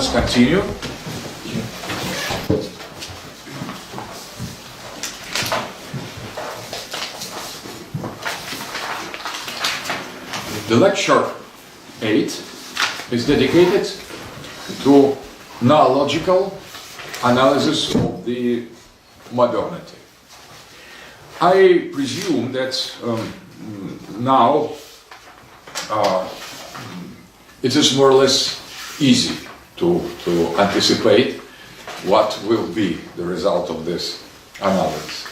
us continue. The lecture 8 is dedicated to noological analysis of the modernity. I presume that now it is more or less easy to anticipate what will be the result of this analysis.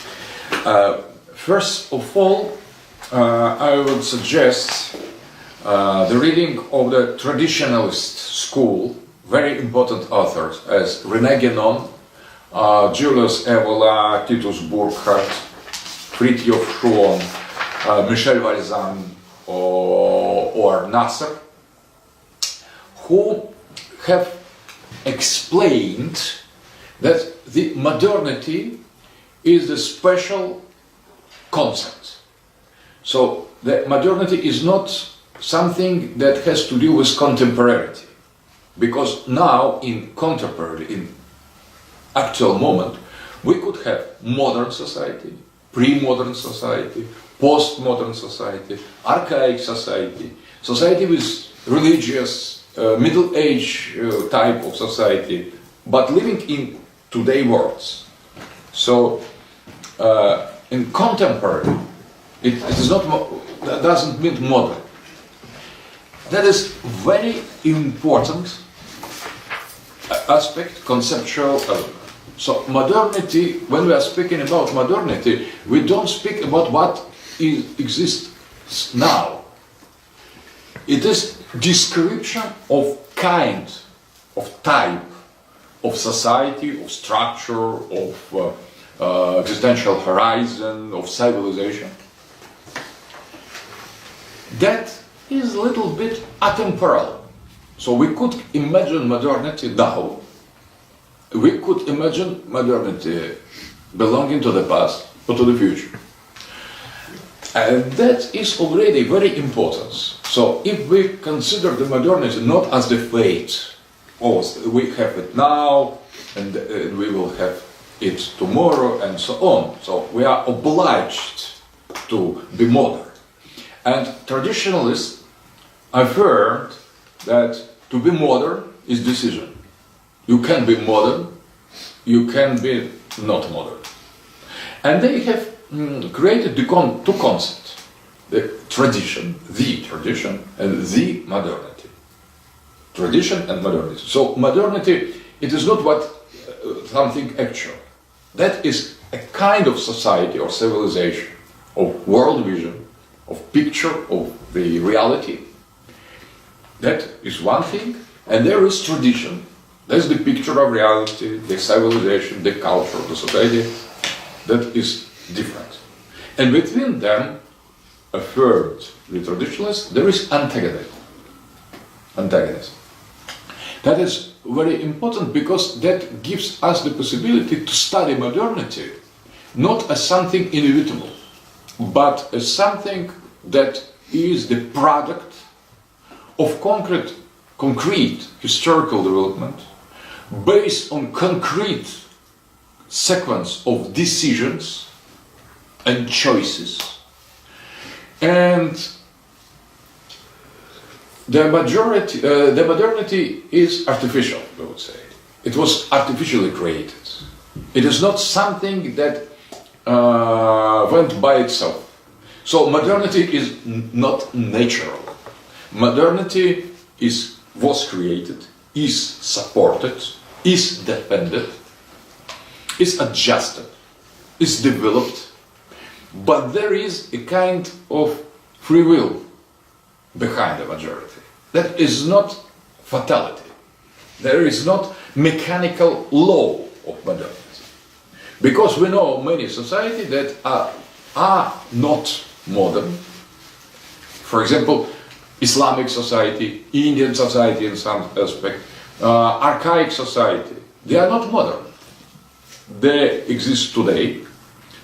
First of all, I would suggest the reading of the traditionalist school, very important authors as René Guenon, Julius Evola, Titus Burkhardt, Fridtjof Schuon, Michel Valsan, or Nasr, who have explained that the modernity is a special concept. So the modernity is not something that has to do with contemporaneity, because now in contemporary, in actual moment, we could have modern society, pre-modern society, post-modern society, archaic society, society with religious, middle age type of society, but living in today's worlds. So in contemporary, it is not, that doesn't mean modern. That is very important aspect, conceptual element. So modernity, when we are speaking about modernity, we don't speak about what exists now. It is description of kind, of type, of society, of structure, of existential horizon, of civilization. That is a little bit atemporal. So we could imagine modernity now. We could imagine modernity belonging to the past or to the future. And that is already very important. So if we consider the modernity not as the fate, oh, we have it now and we will have it tomorrow and so on. So we are obliged to be modern. And traditionalists affirmed that to be modern is decision. You can be modern, you can be not modern. And they have created two concepts, the tradition and the modernity. Tradition and modernity. So modernity, it is not what something actual. That is a kind of society or civilization, of world vision, of picture of the reality. That is one thing, and there is tradition. That's the picture of reality, the civilization, the culture, the society. That is different. And between them, affirmed the traditionalists, there is antagonism. That is very important because that gives us the possibility to study modernity not as something inevitable, but as something that is the product of concrete historical development based on concrete sequence of decisions and choices. And the modernity is artificial, I would say. It was artificially created. It is not something that went by itself. So modernity is not natural. Modernity was created, is supported, is defended, is adjusted, is developed, but there is a kind of free will behind the majority. That is not fatality. There is not mechanical law of modernity. Because we know many societies that are not modern. For example, Islamic society, Indian society in some aspect, archaic society, they are not modern. They exist today.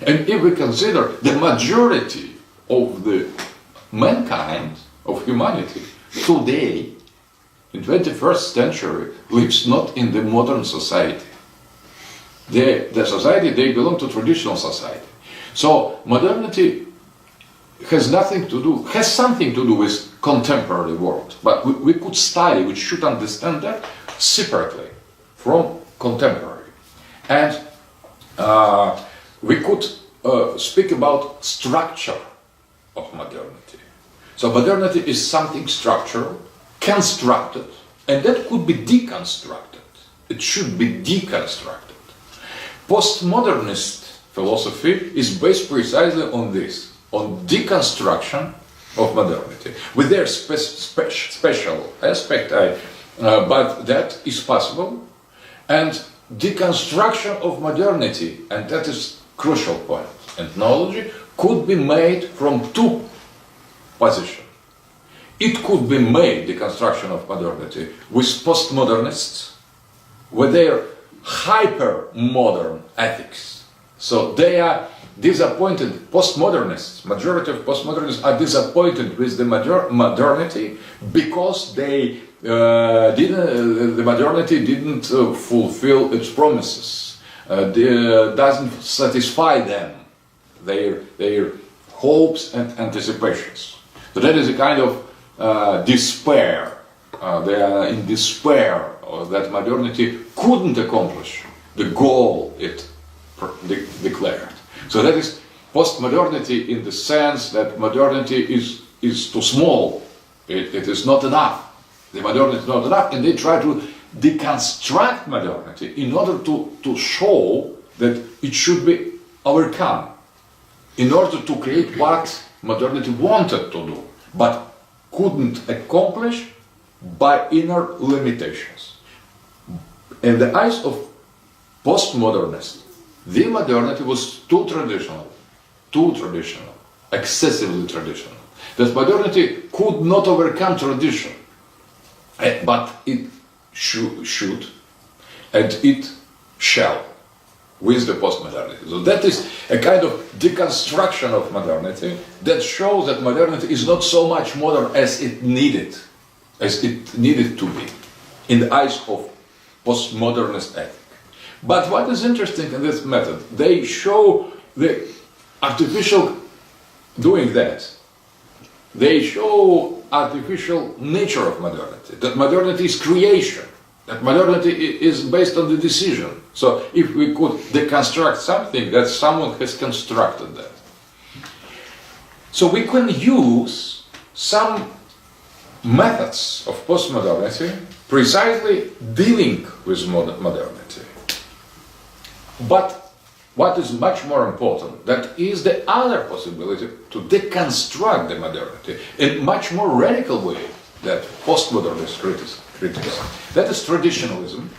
And if we consider the majority of the mankind, of humanity, today, in 21st century lives not in the modern society. The society, they belong to traditional society. So modernity has something to do with contemporary world, but we could study, we should understand that separately from contemporary. And we could speak about structure of modernity. So modernity is something structural, constructed, and that could be deconstructed. It should be deconstructed. Postmodernist philosophy is based precisely on this, on deconstruction of modernity, with their special aspect, but that is possible, and deconstruction of modernity, and that is crucial point, and knowledge could be made from two positions. It could be made, the construction of modernity, with postmodernists, with their hyper-modern ethics. So they are disappointed, postmodernists, majority of postmodernists are disappointed with the modernity because the modernity didn't fulfill its promises, doesn't satisfy them, their hopes and anticipations. So that is a kind of despair. They are in despair that modernity couldn't accomplish the goal it declared. So that is postmodernity in the sense that modernity is too small. It is not enough. The modernity is not enough, and they try to deconstruct modernity in order to show that it should be overcome, in order to create what modernity wanted to do, but couldn't accomplish by inner limitations. In the eyes of postmodernists, the modernity was too traditional, excessively traditional, that modernity could not overcome tradition, but it should, and it shall, with the postmodernity. So that is a kind of deconstruction of modernity that shows that modernity is not so much modern as it needed to be, in the eyes of postmodernist ethic. But what is interesting in this method, they show the artificial doing that. They show artificial nature of modernity, that modernity is creation, that modernity is based on the decision. So if we could deconstruct something, that someone has constructed that. So we can use some methods of postmodernity precisely dealing with modernity. But what is much more important, that is the other possibility to deconstruct the modernity in much more radical way that postmodernist criticism. That is traditionalism,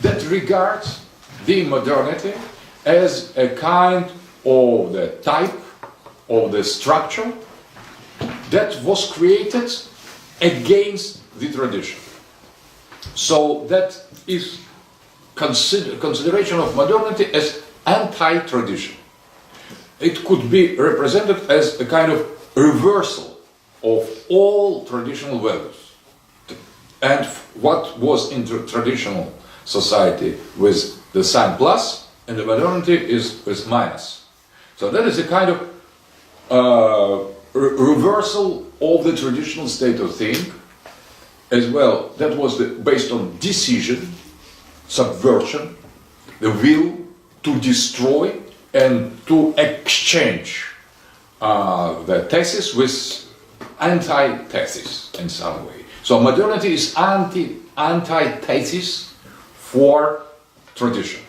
that regards the modernity as a kind of the type of the structure that was created against the tradition. So that is consideration of modernity as anti-tradition. It could be represented as a kind of reversal of all traditional values. And what was in the traditional society with the sign plus, and the modernity is with minus. So that is a kind of reversal of the traditional state of thing, as well. That was based on decision, subversion, the will to destroy and to exchange the thesis with anti-thesis in some way. So modernity is anti-thesis for tradition.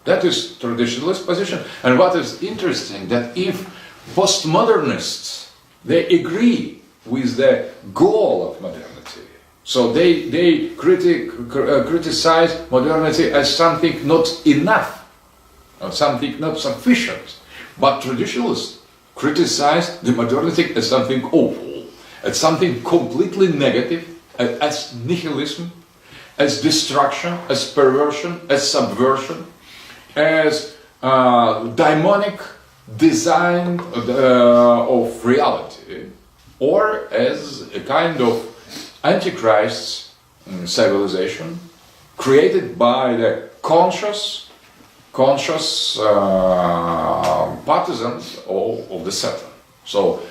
That is traditionalist position. And what is interesting, that if postmodernists, they agree with the goal of modernity, so they criticize modernity as something not enough, or something not sufficient. But traditionalists criticize the modernity as something awful, as something completely negative, as nihilism, as destruction, as perversion, as subversion, as demonic design of reality, or as a kind of antichrists civilization created by the conscious partisans of the Saturn. So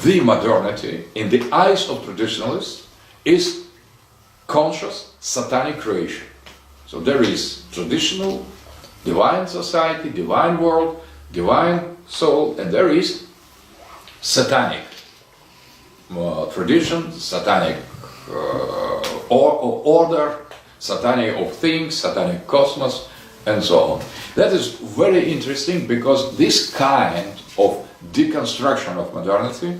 the modernity, in the eyes of traditionalists, is conscious satanic creation. So there is traditional, divine society, divine world, divine soul, and there is satanic tradition, satanic order, satanic of things, satanic cosmos, and so on. That is very interesting because this kind of deconstruction of modernity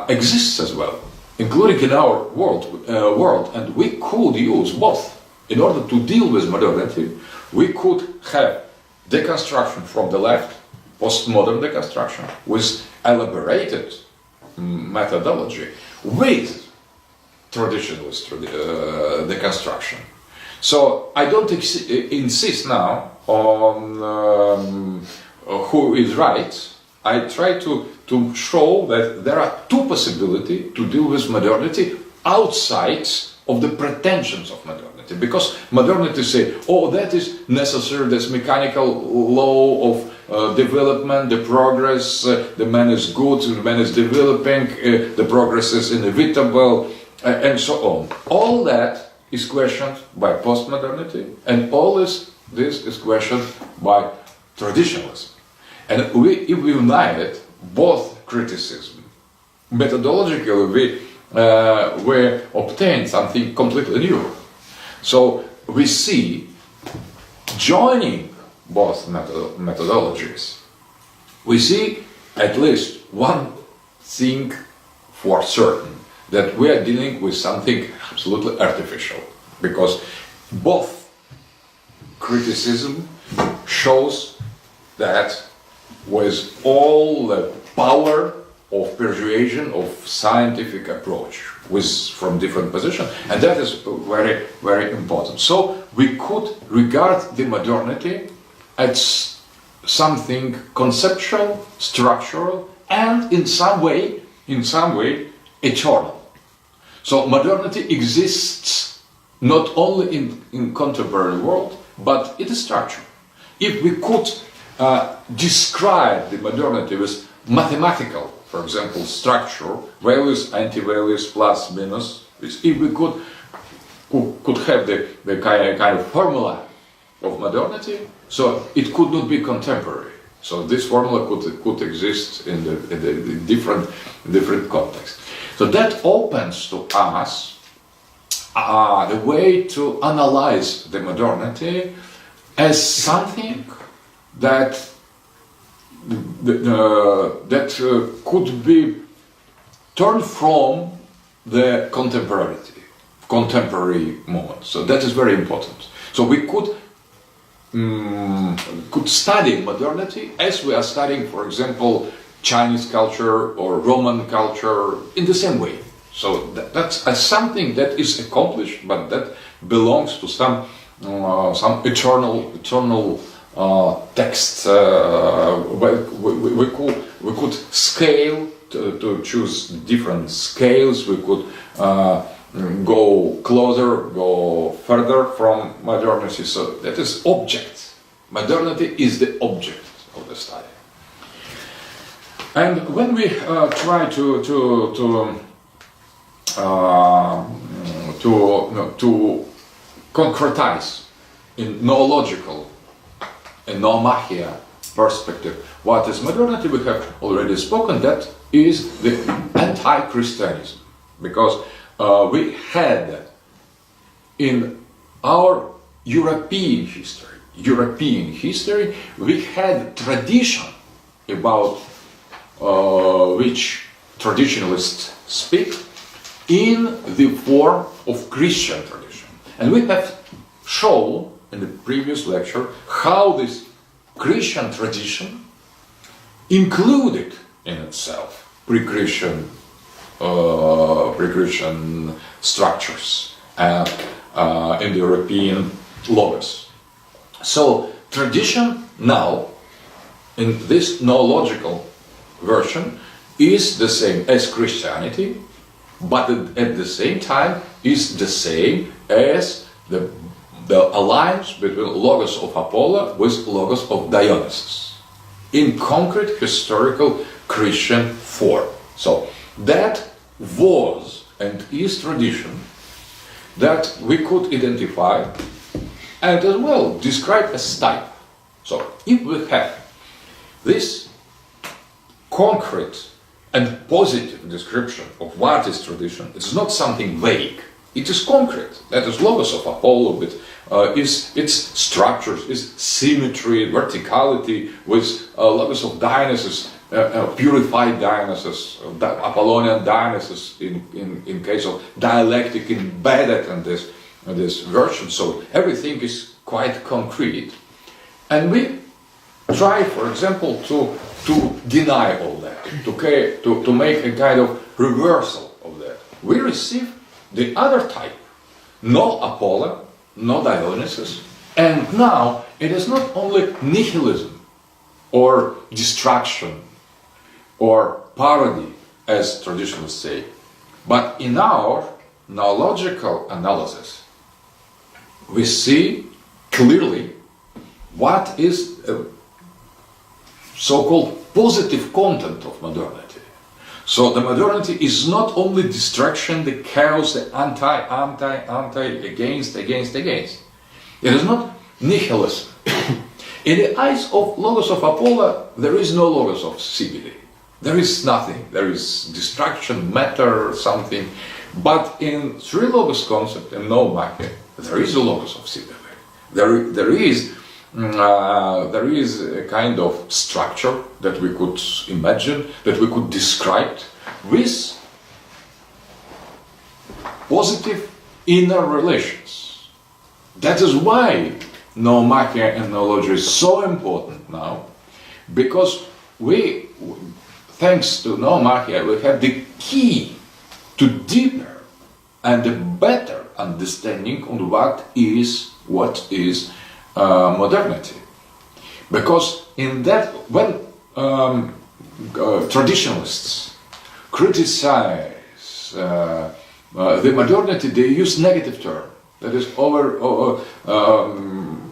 exists as well, including in our world, and we could use both. In order to deal with modernity, we could have deconstruction from the left, postmodern deconstruction, with elaborated methodology, with traditionalist deconstruction. So I don't insist now on who is right. I try to show that there are two possibilities to deal with modernity outside of the pretensions of modernity. Because modernity say, oh, that is necessary, this mechanical law of development, the progress, the man is good, the man is developing, the progress is inevitable, and so on. All that is questioned by postmodernity, and all this is questioned by traditionalism. And if we united both criticism, methodologically we obtain something completely new. So we see, joining both methodologies, we see at least one thing for certain, that we are dealing with something absolutely artificial, because both criticism shows that with all the power of persuasion of scientific approach, from different positions, and that is very, very important. So we could regard the modernity as something conceptual, structural, and in some way eternal. So modernity exists not only in contemporary world, but it is structural. If we could describe the modernity with mathematical, for example, structure, values, anti-values, plus, minus, if we could have the kind of formula of modernity, so it could not be contemporary. So this formula could exist in the different contexts. So that opens to us the way to analyze the modernity as something that could be turned from the contemporary moment. So that is very important. So we could study modernity as we are studying, for example, Chinese culture or Roman culture in the same way. So that's something that is accomplished, but that belongs to some eternal text. We could scale to choose different scales. We could go closer, go further from modernity. So that is object. Modernity is the object of the study. And when we try to concretize in noological and NOOMAHIA perspective what is modernity, we have already spoken, that is the anti-Christianism. Because we had in our European history, we had tradition about which traditionalists speak in the form of Christian tradition. And we have shown in the previous lecture how this Christian tradition included in itself pre-Christian structures in the European logos. So tradition now, in this noological version, is the same as Christianity, but at the same time is the same as the alliance between Logos of Apollo with Logos of Dionysus in concrete historical Christian form. So that was and is tradition that we could identify and as well describe as type. So if we have this concrete and positive description of what is tradition, it's not something vague. It is concrete. That is Logos of Apollo with its structures, its symmetry, verticality, with Logos of Dionysus, purified Dionysus, Apollonian Dionysus in case of dialectic embedded in this version. So everything is quite concrete. And we try, for example, to deny all that, to make a kind of reversal of that. We receive the other type, no Apollo, no Dionysus, and now it is not only nihilism or destruction or parody, as traditionalists say, but in our noological analysis, we see clearly what is the so-called positive content of modernity. So the modernity is not only destruction, the chaos, the anti, against. It is not nihilism. In the eyes of Logos of Apollo, there is no Logos of Cybele. There is nothing. There is destruction, matter, something. But in three Logos concept, in Noomaquia, there is a Logos of Cybele. There is a kind of structure that we could imagine, that we could describe with positive inner relations. That is why Noomaquia and Noology is so important now, because we, thanks to Noomaquia, we have the key to deeper and a better understanding on what is modernity. Because in that, when traditionalists criticize the modernity, they use negative term, that is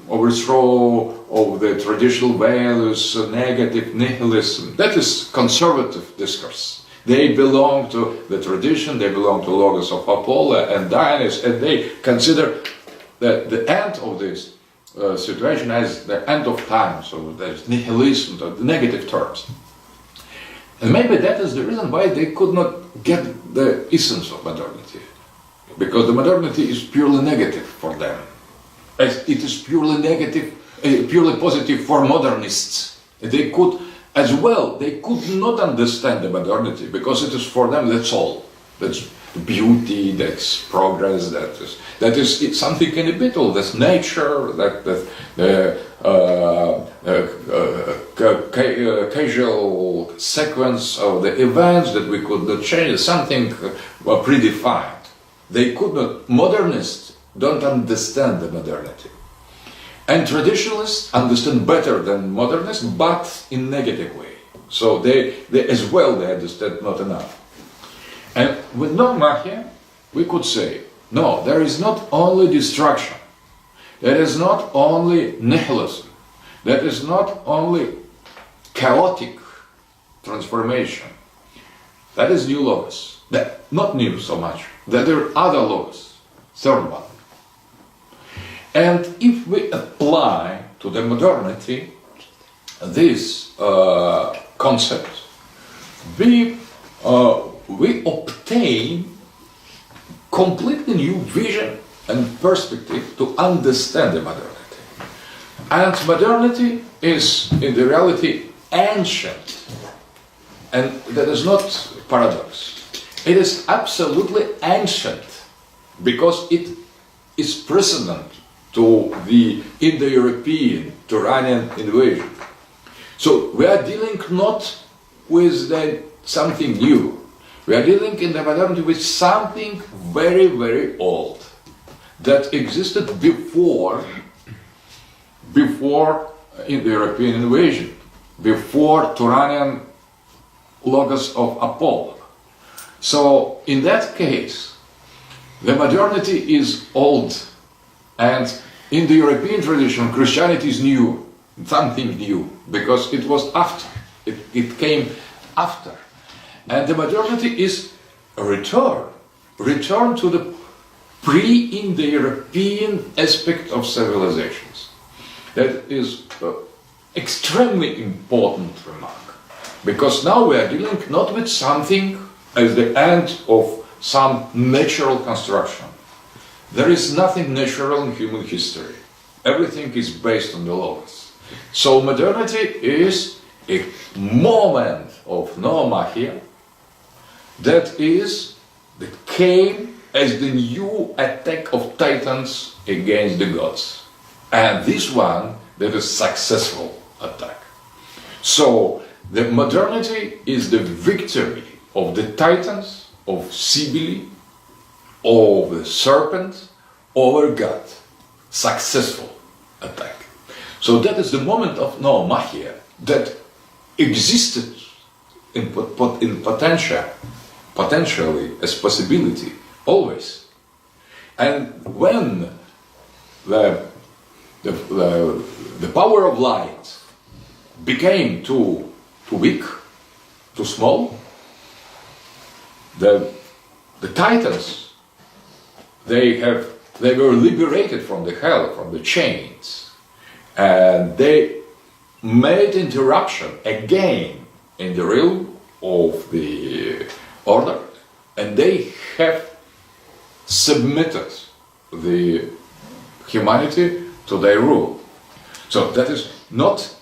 overthrow of the traditional values, negative nihilism. That is conservative discourse. They belong to the tradition, they belong to Logos of Apollo and Dionysus, and they consider that the end of this situation as the end of time, so there's nihilism, the negative terms. And maybe that is the reason why they could not get the essence of modernity, because the modernity is purely negative for them. It is purely negative, purely positive for modernists. They could, as well, they could not understand the modernity, because it is for them, that's all. That's beauty, that's progress, that is it's something inevitable, that's nature, casual sequence of the events that we could not change, something predefined. They could not, modernists don't understand the modernity. And traditionalists understand better than modernists, but in negative way. So they as well, they understand not enough. And with Noomaquia, we could say, no, there is not only destruction, there is not only nihilism, there is not only chaotic transformation. That is new Logos. That, not new so much, that there are other Logos, third one. And if we apply to the modernity this concept, we obtain completely new vision and perspective to understand the modernity. And modernity is in the reality ancient, and that is not paradox. It is absolutely ancient because it is precedent to the Indo-European Turanian invasion. So we are dealing not with something new. We are dealing in the modernity with something very, very old that existed before Indo-European invasion, before Turanian Logos of Apollo. So in that case, the modernity is old, and in the European tradition, Christianity is new, something new, because it was after, it came after. And the modernity is a return to the pre-Indo-European aspect of civilizations. That is an extremely important remark, because now we are dealing not with something as the end of some natural construction. There is nothing natural in human history. Everything is based on the Logos. So modernity is a moment of Noomahia that came as the new attack of titans against the gods. And this one, that is successful attack. So the modernity is the victory of the titans, of Cybele, of the serpent over God. Successful attack. So that is the moment of Noomahia that existed in potentially as possibility always. And when the power of light became too weak, too small, the titans, they were liberated from the hell, from the chains, and they made interruption again in the realm of the order, and they have submitted the humanity to their rule. So that is not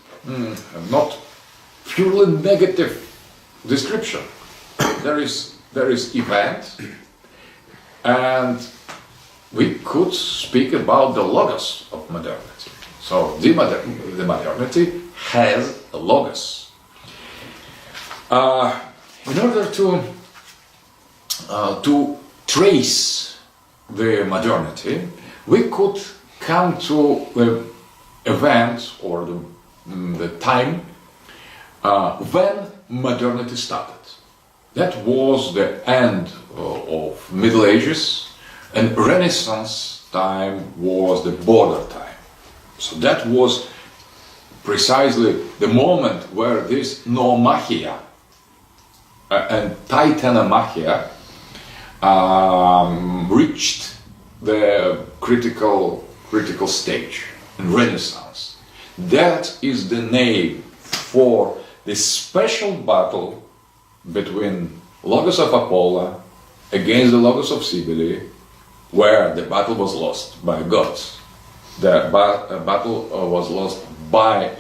purely negative description. There is event, and we could speak about the Logos of modernity. So the modernity has a Logos. In order to trace the modernity, we could come to the event or the time when modernity started. That was the end of Middle Ages, and Renaissance time was the border time. So that was precisely the moment where this Noomahia and Titanomachia reached the critical stage in Renaissance. That is the name for the special battle between Logos of Apollo against the Logos of Cybele, where the battle was lost by gods. The battle was lost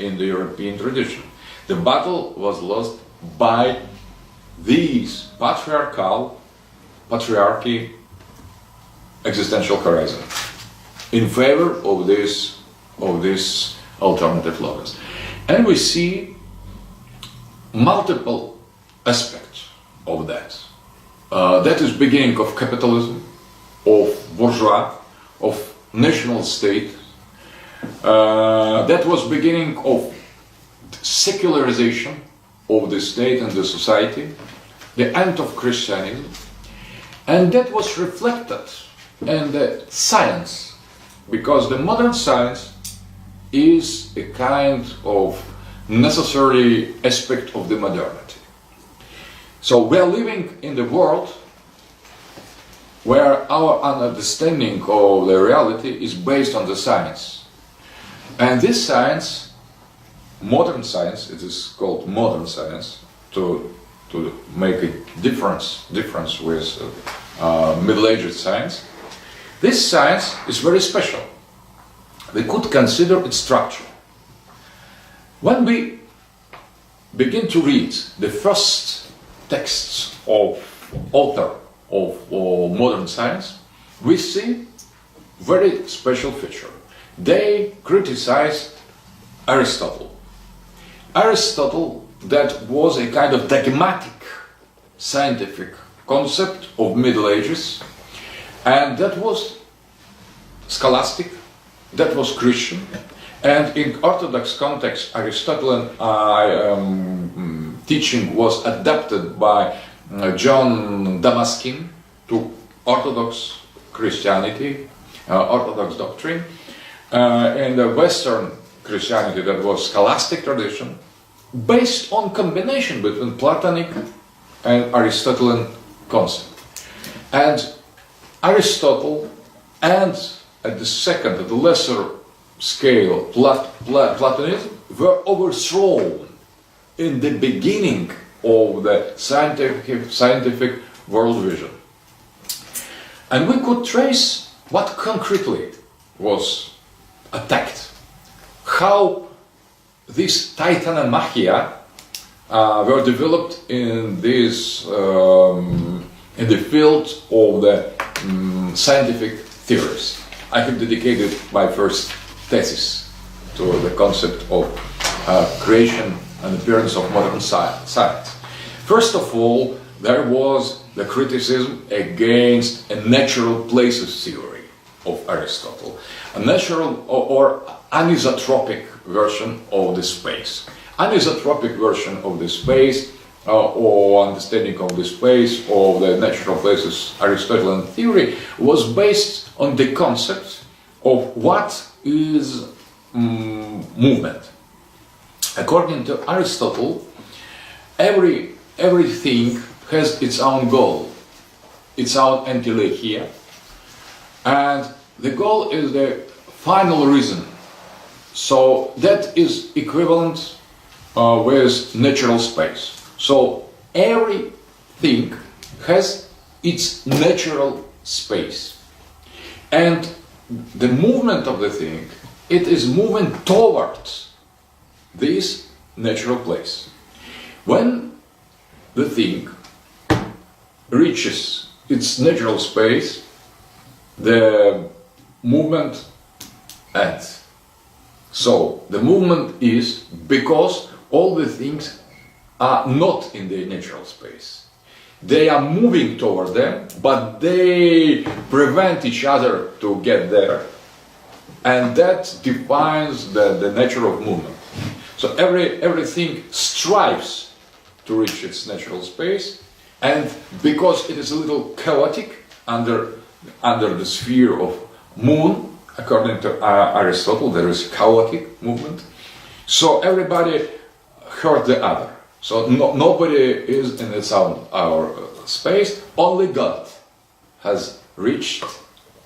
in the European tradition. The battle was lost by these patriarchy existential horizon in favor of this alternative Logos. And we see multiple aspects of that. That is beginning of capitalism, of bourgeois, of national state. That was beginning of secularization of the state and the society, the end of Christianism, and that was reflected in the science, because the modern science is a kind of necessary aspect of the modernity. So we are living in the world where our understanding of the reality is based on the science. And this science, modern science, it is called modern science, to make a difference with Middle Ages science. This science is very special. We could consider its structure. When we begin to read the first texts of author of modern science, we see very special feature. They criticize Aristotle. Aristotle, that was a kind of dogmatic scientific concept of Middle Ages, and that was scholastic, that was Christian, and in Orthodox context, Aristotelian teaching was adapted by John Damascene to Orthodox Christianity, Orthodox doctrine, and the Western Christianity that was scholastic tradition, based on combination between Platonic and Aristotelian concept. And Aristotle, and at the lesser scale, Platonism, were overthrown in the beginning of the scientific world vision. And we could trace what concretely was attacked, how these titanomachia were developed in this in the field of the scientific theories. I have dedicated my first thesis to the concept of creation and appearance of modern science. First of all, there was the criticism against a natural places theory of Aristotle, a natural or anisotropic version of the space. Anisotropic version of the space or understanding of the space of the natural places Aristotelian theory was based on the concept of what is movement. According to Aristotle, everything has its own goal, its own entelechy, and the goal is the final reason. So that is equivalent with natural space. So everything has its natural space, and the movement of the thing, it is moving towards this natural place. When the thing reaches its natural space, the movement ends. So the movement is because all the things are not in the natural space. They are moving toward them, but they prevent each other to get there, and that defines the nature of movement. So everything strives to reach its natural space, and because it is a little chaotic under the sphere of moon, according to Aristotle, there is chaotic movement. So everybody hurt the other. So nobody is in its own our space. Only God has reached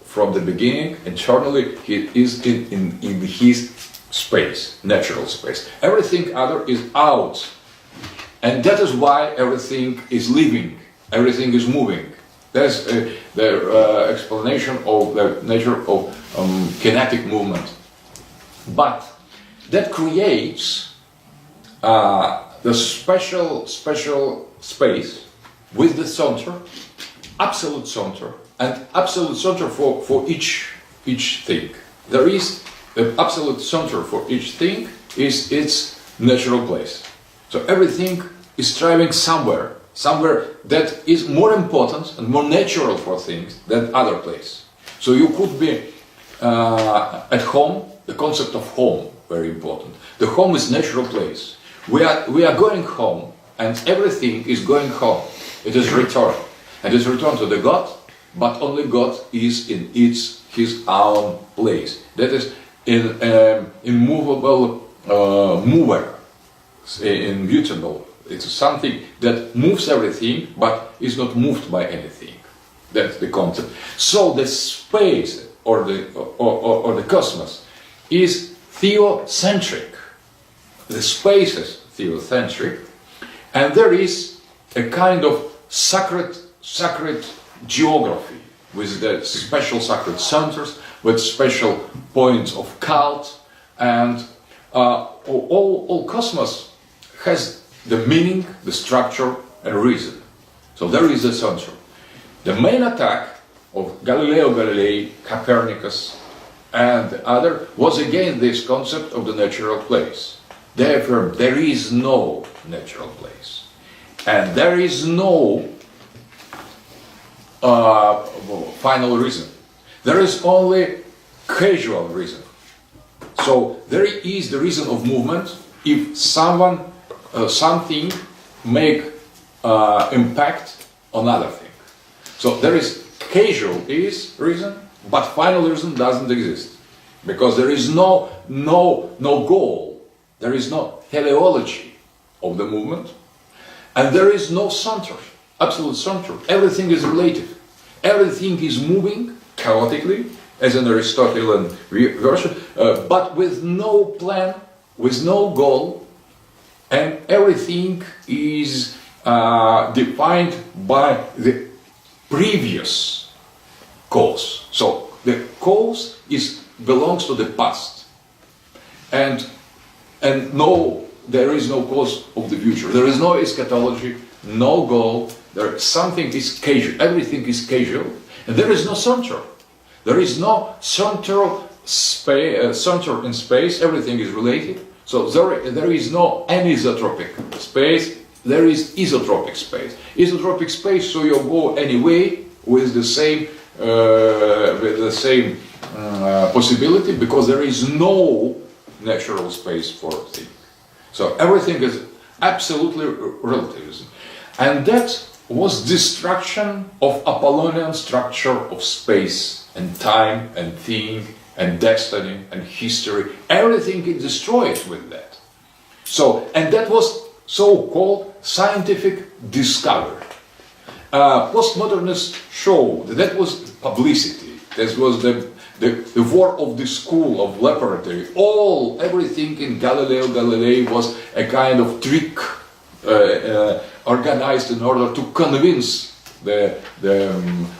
from the beginning. Internally, He is in His space, natural space. Everything other is out, and that is why everything is living. Everything is moving. That's the explanation of the nature of kinetic movement. But that creates the special space with the center, absolute center, and absolute center for each thing. There is the absolute center for each thing is its natural place. So everything is striving somewhere that is more important and more natural for things than other place. So you could be at home. The concept of home, very important. The home is natural place. We are going home, and everything is going home. It is return. It is return to the God, but only God is in His own place. That is immovable mover, immutable. It's something that moves everything, but is not moved by anything. That's the concept. So the space or the cosmos is theocentric. The space is theocentric, and there is a kind of sacred geography with the special sacred centers, with special points of cult, and all cosmos has the meaning, the structure, and reason. So there is the center. The main attack of Galileo Galilei, Copernicus, and the other was against this concept of the natural place. Therefore, there is no natural place, and there is no final reason. There is only causal reason. So there is the reason of movement if something make impact on other thing. So there is causal is reason, but final reason doesn't exist. Because there is no goal, there is no teleology of the movement, and there is no center, absolute center. Everything is relative. Everything is moving chaotically, as in Aristotelian version, but with no plan, with no goal, and everything is defined by the previous cause. So the cause belongs to the past, and no, there is no cause of the future. There is no eschatology, no goal. Something is causal. Everything is causal, and there is no center. There is no center in space. Everything is related. So there is no anisotropic space. There is isotropic space. Isotropic space, so you go anyway with the same possibility, because there is no natural space for a thing. So everything is absolutely relativism, and that was destruction of Apollonian structure of space and time and thing and destiny and history. Everything is destroyed with that. So, and that was so-called scientific discovery. Postmodernists showed that was publicity. That was the work of the school of laboratory. Everything in Gallilei was a kind of trick organized in order to convince the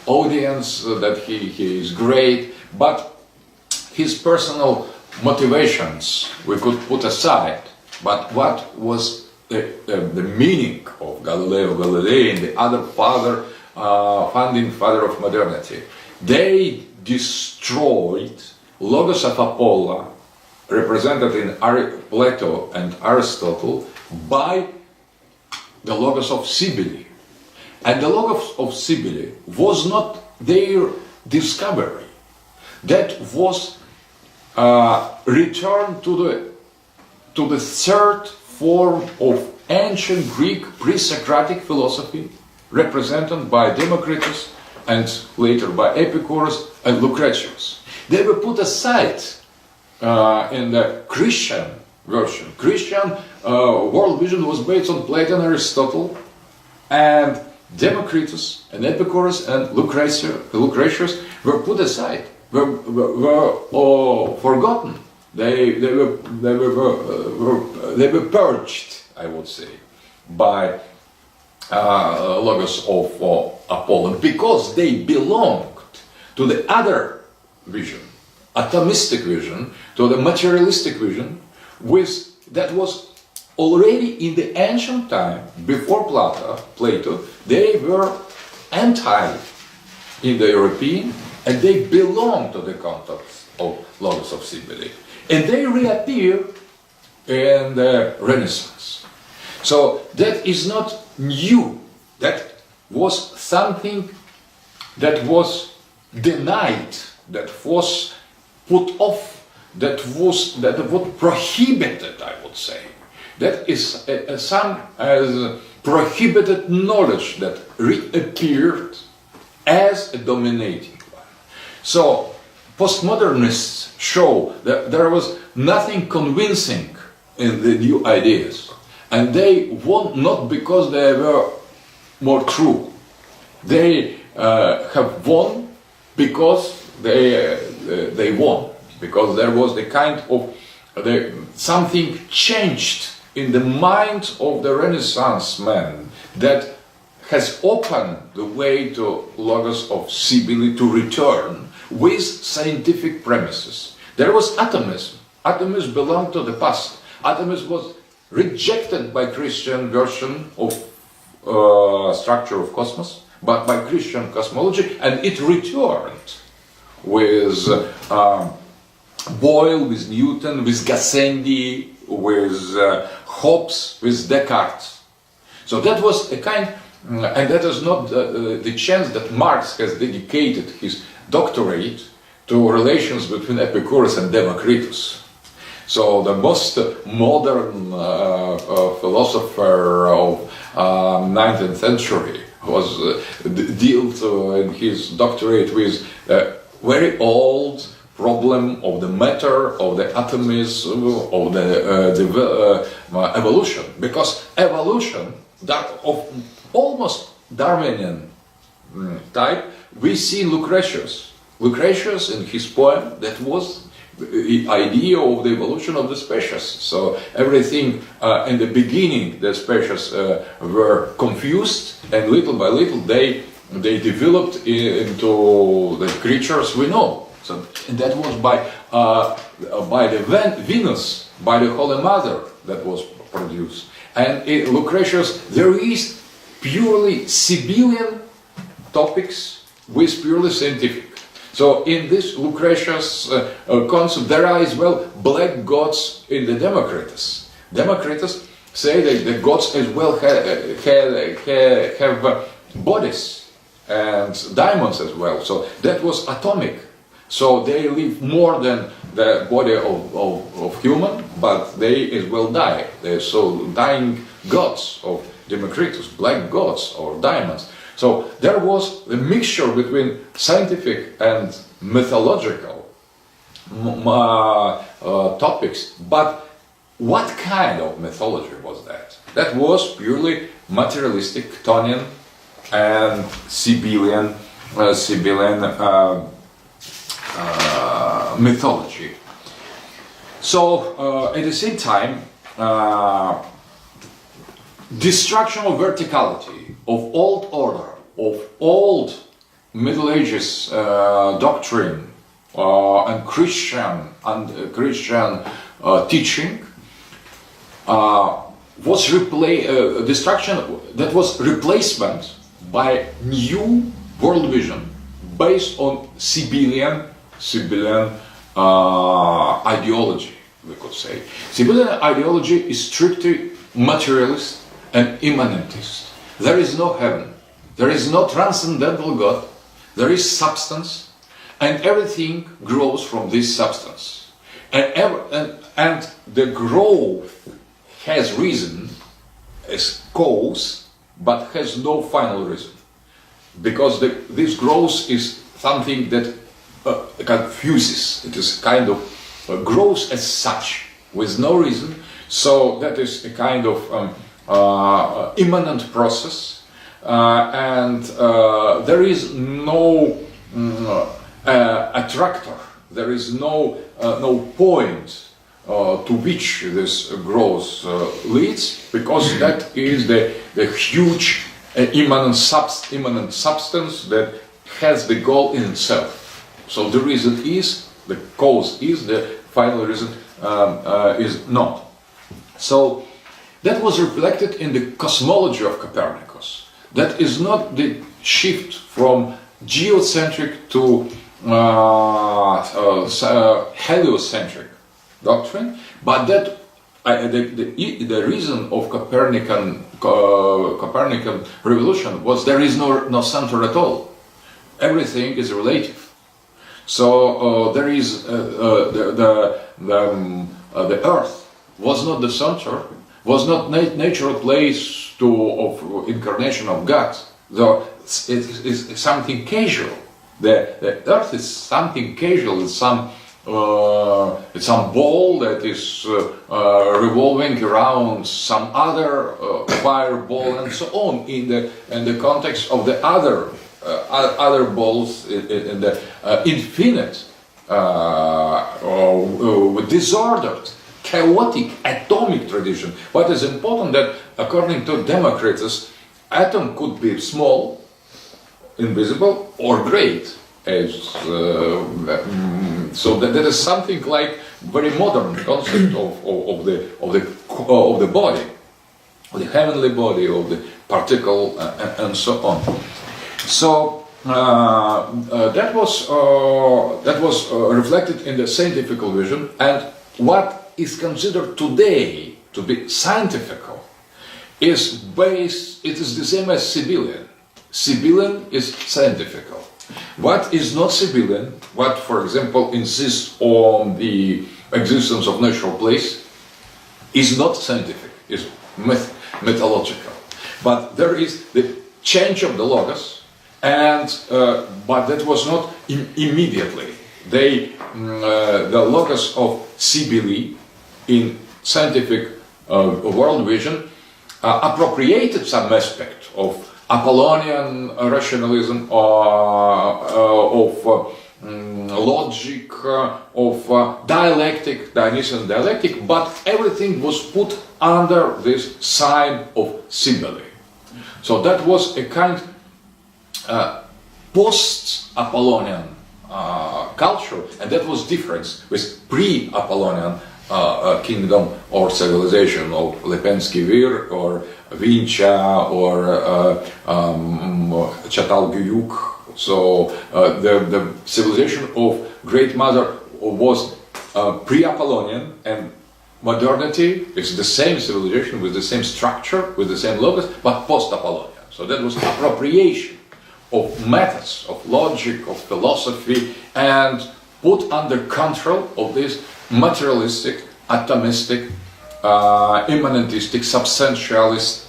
audience that he is great, but his personal motivations we could put aside. But what was the meaning of Galileo Galilei and the other founding father of modernity? They destroyed Logos of Apollo, represented in Plato and Aristotle, by the Logos of Cybele. And the Logos of Cybele was not their discovery. That was return to the third form of ancient Greek pre-socratic philosophy, represented by Democritus and later by Epicurus and Lucretius. They were put aside in the Christian version. Christian world vision was based on Plato and Aristotle, and Democritus and Epicurus and Lucretius were put aside, were forgotten. They were purged, I would say, by Logos of Apollo, because they belonged to the other vision, atomistic vision, to the materialistic vision, that was already in the ancient time, before Plato, they were anti-Indo-European, and they belonged to the context of Logos of Cybele. And they reappear in the Renaissance. So that is not new. That was something that was denied, that was put off, that was prohibited, I would say. That is some as prohibited knowledge that reappeared as a dominating one. So postmodernists show that there was nothing convincing in the new ideas, and they won not because they were more true. They have won because they won, because there was the kind of something changed in the mind of the Renaissance man that has opened the way to Logos of Cybele to return with scientific premises. There was atomism. Atomism belonged to the past. Atomism was rejected by Christian version of structure of cosmos, but by Christian cosmology, and it returned with Boyle, with Newton, with Gassendi, with Hobbes, with Descartes. So that was a kind, and that is not the chance that Marx has dedicated his doctorate to relations between Epicurus and Democritus. So the most modern philosopher of 19th century dealt in his doctorate with a very old problem of the matter, of the atomism, of the evolution. Because evolution, that of almost Darwinian type, we see Lucretius. Lucretius in his poem, that was the idea of the evolution of the species. So everything in the beginning, the species were confused, and little by little they developed into the creatures we know. So and that was by the Venus, by the Holy Mother, that was produced. And in Lucretius, there is purely Cybelean topics with purely scientific. So in this Lucretius concept, there are as well black gods in the Democritus. Democritus say that the gods as well have bodies and diamonds as well. So that was atomic. So they live more than the body of human, but they as well die. So dying gods of Democritus, black gods or diamonds. So there was a mixture between scientific and mythological topics. But what kind of mythology was that? That was purely materialistic, Chthonian and Cybelean mythology. So at the same time, destruction of verticality, of old order, of old Middle Ages doctrine and Christian teaching was destruction that was replacement by new world vision based on Cybelean ideology, we could say. Cybelean ideology is strictly materialist and immanentist. There is no heaven, there is no transcendental God, there is substance, and everything grows from this substance. And the growth has reason as cause, but has no final reason. Because this growth is something that confuses, it is kind of grows as such, with no reason. So that is a kind of immanent process, and there is no attractor, there is no point to which this growth leads, because that is the huge immanent substance that has the goal in itself. So the reason is, the cause is, the final reason is not. So that was reflected in the cosmology of Copernicus. That is not the shift from geocentric to heliocentric doctrine, but that the reason of Copernican revolution was there is no center at all. Everything is relative. So there is the Earth was not the center, was not natural place of incarnation of God. Though it is something casual. The Earth is something casual. It's some ball that is revolving around some other fireball and so on in the context of the other balls in the infinite, disordered, chaotic atomic tradition. What is important that according to Democritus, atom could be small, invisible, or great. So that is something like very modern concept of the body, of the heavenly body, of the particle, and so on. So that was reflected in the scientific vision, and what is considered today to be scientific is based. It is the same as Cybelean. Cybelean is scientific. What is not Cybelean, what, for example, insists on the existence of natural place, is not scientific, is mythological. But there is the change of the logos, and but that was not immediately. The logos of Cybele in scientific world vision appropriated some aspect of Apollonian rationalism, of logic, of dialectic, Dionysian dialectic, but everything was put under this sign of Cybele. So that was a kind post-Apollonian culture, and that was different with pre-Apollonian kingdom or civilization of Lepensky Vir or Vincha or Çatalhöyük. So the civilization of Great Mother was pre-Apollonian, and modernity is the same civilization with the same structure, with the same logos, but post-Apollonian. So that was appropriation of methods, of logic, of philosophy, and put under control of this materialistic, atomistic, immanentistic, substantialist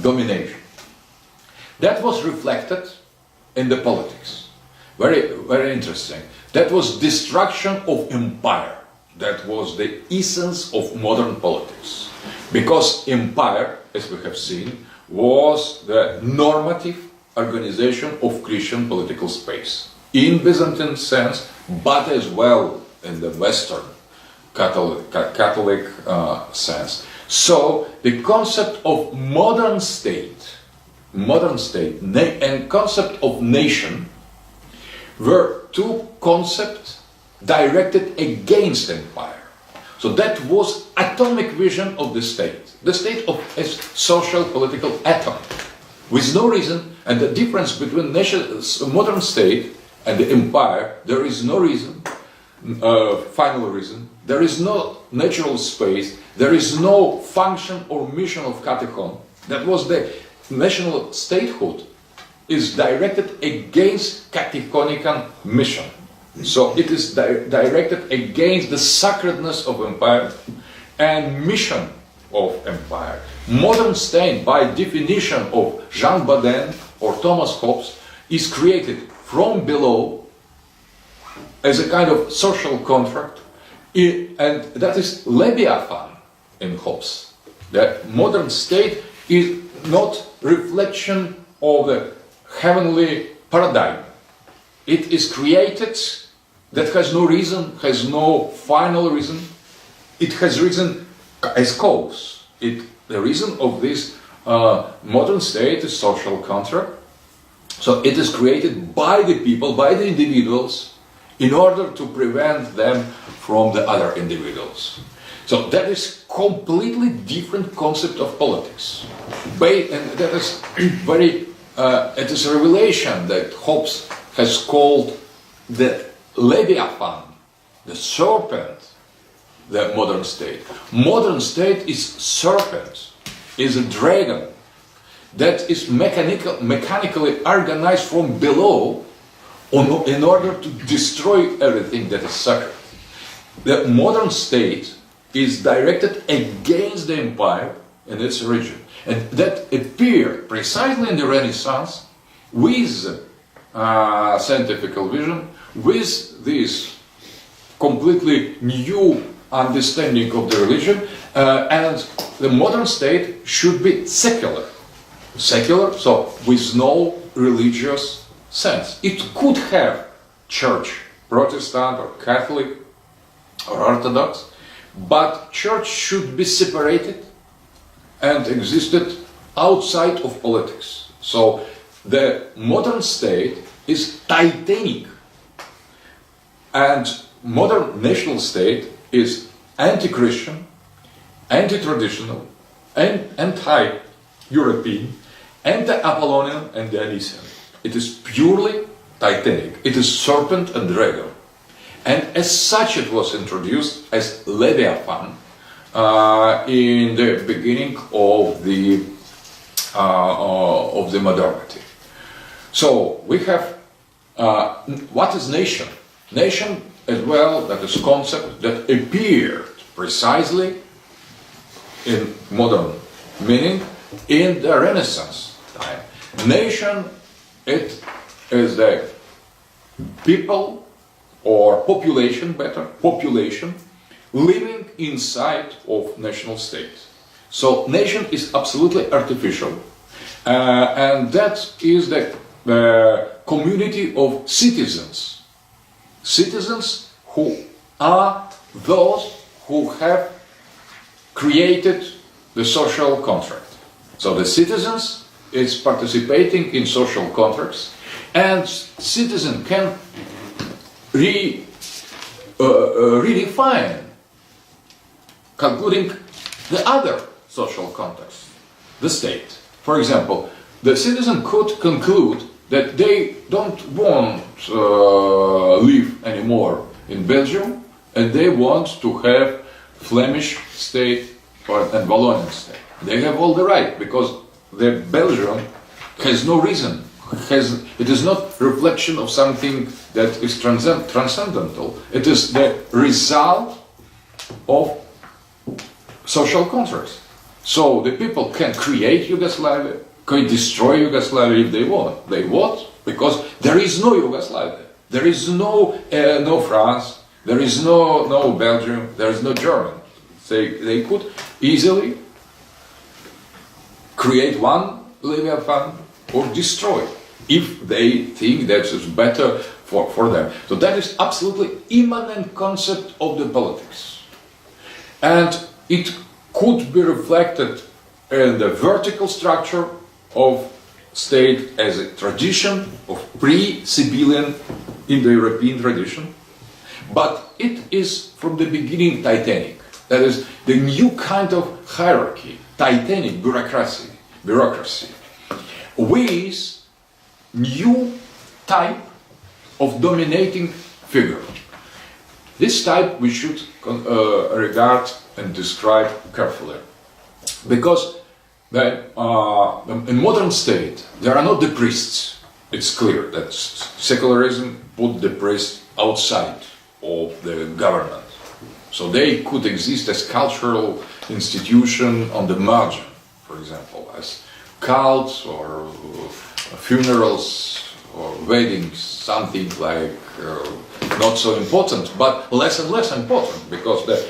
domination. That was reflected in the politics. Very, very interesting. That was destruction of empire. That was the essence of modern politics. Because empire, as we have seen, was the normative organization of Christian political space. In Byzantine sense, but as well in the Western Catholic sense. So the concept of modern state and concept of nation were two concepts directed against empire. So that was atomic vision of the state of a social political atom, with no reason. And the difference between modern state and the empire, there is no reason, final reason. There is no natural space. There is no function or mission of catechon. That was the national statehood is directed against catechonical mission. So it is directed against the sacredness of empire and mission of empire. Modern state, by definition of Jean Bodin or Thomas Hobbes, is created from below as a kind of social contract, and that is Leviathan in Hobbes. The modern state is not reflection of the heavenly paradigm. It is created that has no reason, has no final reason. It has reason as cause. The reason of this modern state is social contract. So it is created by the people, by the individuals, in order to prevent them from the other individuals. So that is completely different concept of politics. And that is very, it is a revelation that Hobbes has called the Leviathan, the serpent, the modern state. Modern state is serpent, is a dragon that is mechanically organized from below in order to destroy everything that is sacred. The modern state is directed against the empire and its origin. And that appeared precisely in the Renaissance with scientific vision, with this completely new understanding of the religion, and the modern state should be secular. Secular, so with no religious sense. It could have church, Protestant or Catholic or Orthodox, but church should be separated and existed outside of politics. So the modern state is titanic, and modern national state is anti-Christian, anti-traditional, and anti-European, anti-Apollonian and Dionysian. It is purely titanic. It is serpent and dragon. And as such it was introduced as Leviathan in the beginning of the modernity. So we have what is nation? Nation as well, that is concept that appeared precisely in modern meaning in the Renaissance time. Nation, it is the people or population, better, population living inside of national state. So nation is absolutely artificial, and that is the community of citizens. Citizens who are those who have created the social contract. So the citizens is participating in social contracts, and citizen can redefine, concluding the other social contracts, the state. For example, the citizen could conclude that they don't want live anymore in Belgium, and they want to have Flemish state and Wallonian state. They have all the right, because the Belgium has no reason. It is not reflection of something that is transcendental. It is the result of social contracts. So the people can create Yugoslavia, can destroy Yugoslavia if they want. They want because there is no Yugoslavia. There is no France. There is no Belgium. There is no Germany. They could easily create one Leviathan or destroy if they think that is better for them. So that is absolutely immanent concept of the politics. And it could be reflected in the vertical structure of state as a tradition of pre-Cybelean in the European tradition, but it is from the beginning Titanic. That is the new kind of hierarchy, Titanic bureaucracy, with new type of dominating figure. This type we should regard and describe carefully, because in modern state there are not the priests. It's clear that secularism put the priest outside of the government, so they could exist as cultural institution on the margin, for example, as cults or funerals or weddings, something like not so important, but less and less important, because the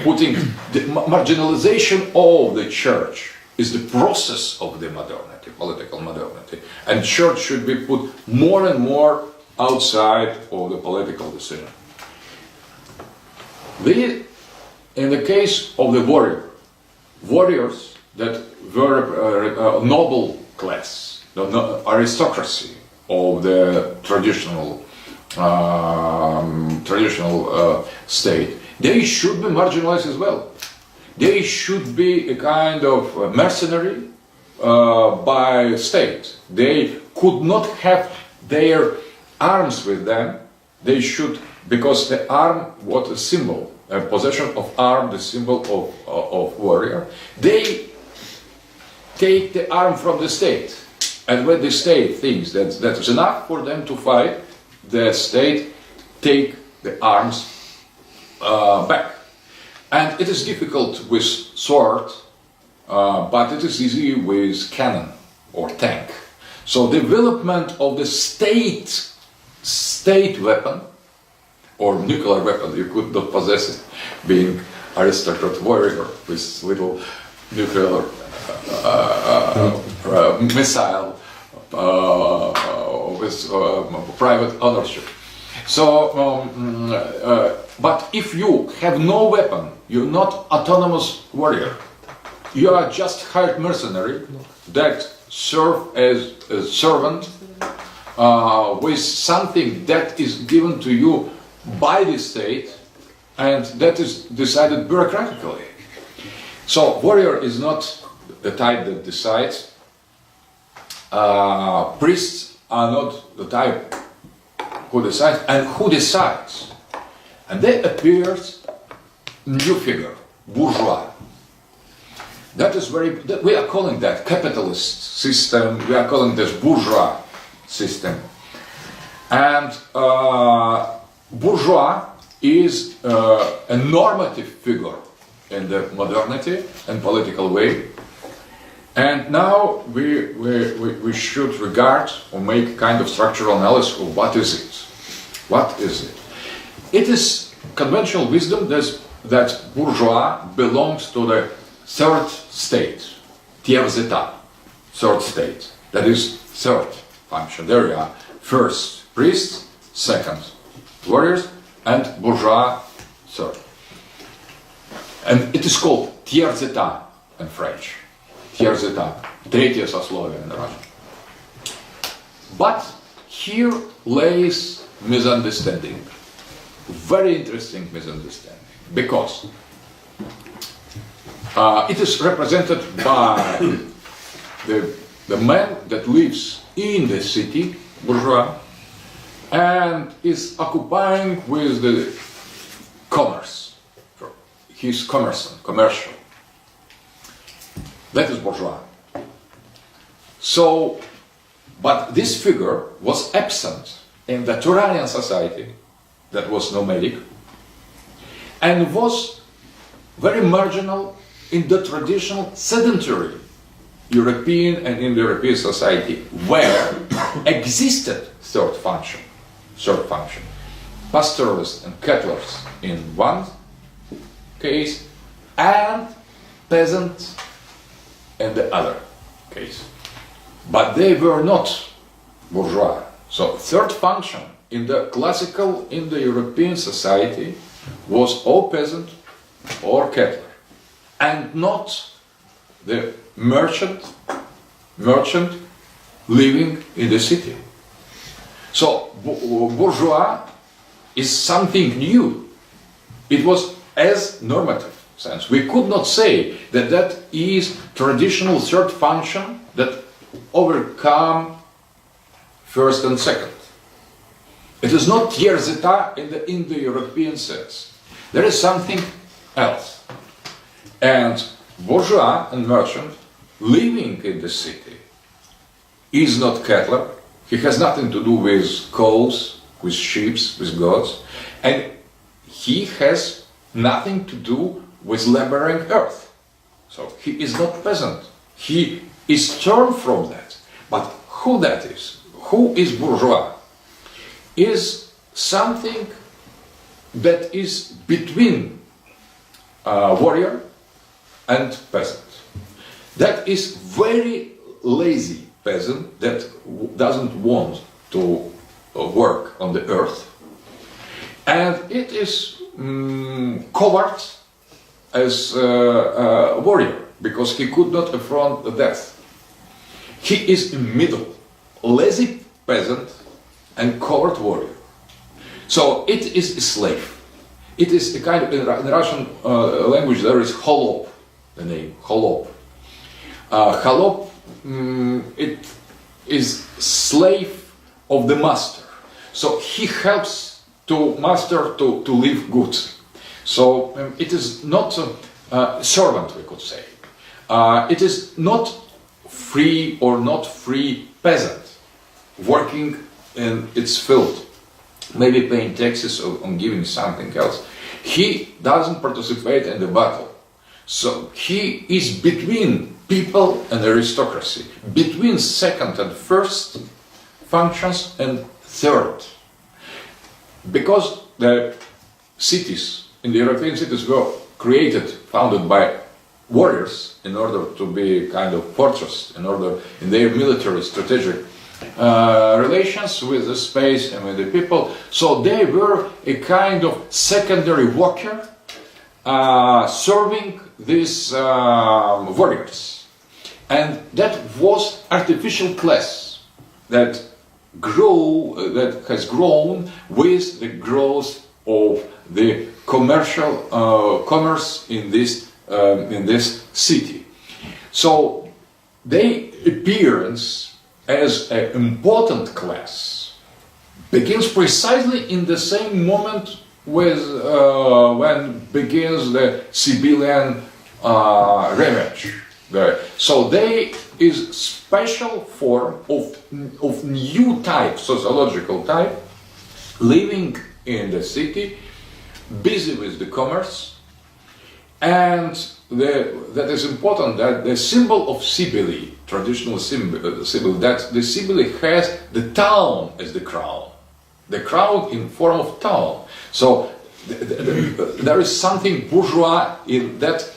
putting the marginalization of the church is the process of the modernity, political modernity, and church should be put more and more outside of the political decision. In the case of the warriors that were noble class, the aristocracy of the traditional state, they should be marginalized as well. They should be a kind of mercenary by state. They could not have their arms with them. They should, because the arm was a symbol, a possession of arm, the symbol of warrior. They take the arm from the state, and when the state thinks that that is enough for them to fight, the state take the arms back. And it is difficult with sword, but it is easy with cannon or tank. So development of the state weapon or nuclear weapon, you could not possess it, being aristocrat warrior with little nuclear missile with private ownership. So, but if you have no weapon, you're not autonomous warrior. You are just hired mercenary that serve as a servant with something that is given to you by the state, and that is decided bureaucratically. So warrior is not the type that decides. Priests are not the type who decides, and who decides. And there appears new figure, bourgeois. That is we are calling that capitalist system, we are calling this bourgeois system. And bourgeois is a normative figure in the modernity and political way. And now we should regard or make kind of structural analysis of what is it. What is it? It is conventional wisdom that bourgeois belongs to the third state, tiers d'état, third state. That is third function. There we are. First, priests, second, warriors, and bourgeois, third. And it is called tiers d'état in French. Tiers d'état, третье сословие in Russian. But here lays misunderstanding, very interesting misunderstanding, because it is represented by the man that lives in the city, bourgeois, and is occupying with the commerce. He's commercial. That is bourgeois. So, but this figure was absent in the Turanian society that was nomadic and was very marginal in the traditional sedentary European and Indo-European society where existed third function. Pastoralists and cattlers in one case and peasants in the other case. But they were not bourgeois. So third function in the classical Indo-European society was or peasant or cattler, and not the merchant living in the city. So bourgeois is something new. It was as normative sense. We could not say that that is traditional third function that overcome first and second. It is not tiers d'état in the Indo-European sense. There is something else. And bourgeois and merchant living in the city is not cattler. He has nothing to do with cows, with sheep, with goats, and he has nothing to do with laboring earth. So he is not peasant. He is turned from that. But who that is? Who is bourgeois? Is something that is between warrior and peasant. That is very lazy peasant that doesn't want to work on the earth, and it is coward as a warrior because he could not affront the death. He is in middle, lazy peasant and coward warrior. So it is a slave. It is a kind of, in the Russian language there is holop, the name, holop. Holop, it is slave of the master. So he helps to master to live good. So it is not a servant, we could say. It is not free or not free peasant working in its field, maybe paying taxes or on giving something else. He doesn't participate in the battle. So he is between people and aristocracy, between second and first functions and third. Because the cities, in the European cities, were founded by warriors in order to be kind of fortress, in their military strategic relations with the space and with the people. So they were a kind of secondary worker serving these warriors. And that was artificial class that has grown with the growth of the commerce in this city. So their appearance as an important class begins precisely in the same moment with when begins the Cybelean revenge. So they is special form of new type, sociological type, living in the city, busy with the commerce, and that is important, that the symbol of Cybele, traditional symbol, that the Cybele has the town as the crown in form of town. So there is something bourgeois in that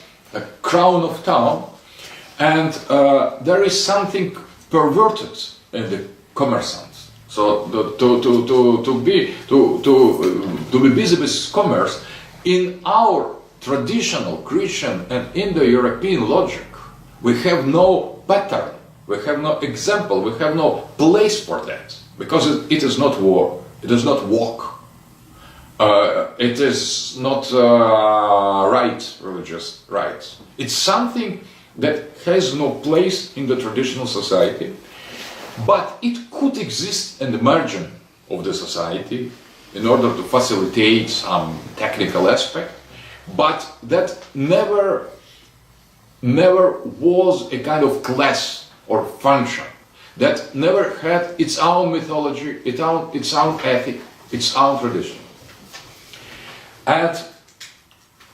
crown of town, and there is something perverted in the commerçants. So to be busy with commerce in our traditional Christian and Indo-European logic, we have no pattern, we have no example, we have no place for that, because it is not war, it is not walk, it is not religious rights. It's something that has no place in the traditional society, but it could exist in the margin of the society in order to facilitate some technical aspect, but that never was a kind of class or function, that never had its own mythology, its own ethic, its own tradition. And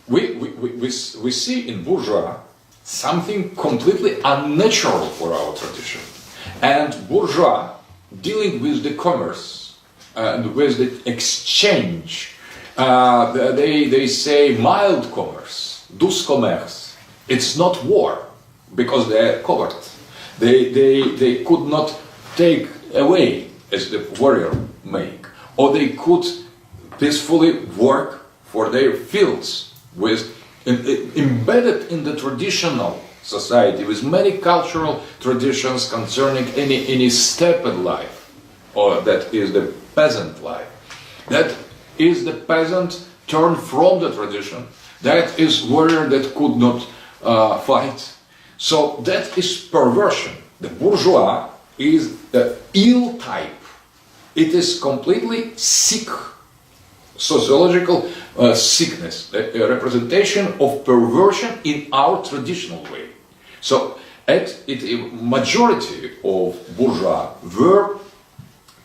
we see in bourgeois something completely unnatural for our tradition. And bourgeois, dealing with the commerce and with the exchange, they say mild commerce, douce commerce. It's not war, because they are covered. They could not take away as the warrior make, or they could peacefully work for their fields with embedded in the traditional society with many cultural traditions concerning any step in life, or that is the peasant life. That is the peasant turned from the tradition. That is warrior that could not fight. So that is perversion. The bourgeois is the ill type. It is completely sick, sociological sickness, a representation of perversion in our traditional way. So a majority of bourgeois were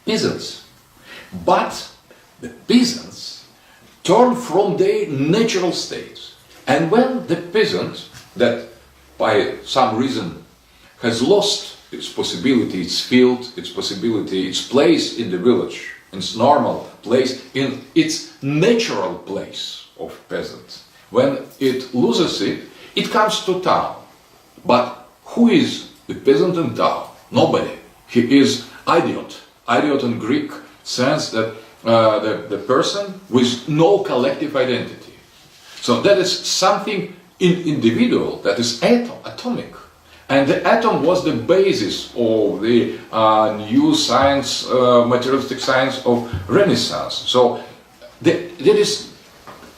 peasants, but the peasants turned from their natural states. And when the peasant, that by some reason has lost its possibility, its field, its possibility, its place in the village, its normal place, in its natural place of peasant, when it loses it, it comes to town. But who is the peasant in town? Nobody. He is idiot. Idiot in Greek sense that the person with no collective identity. So that is something individual, that is atomic. And the atom was the basis of the new science, materialistic science of Renaissance. So there is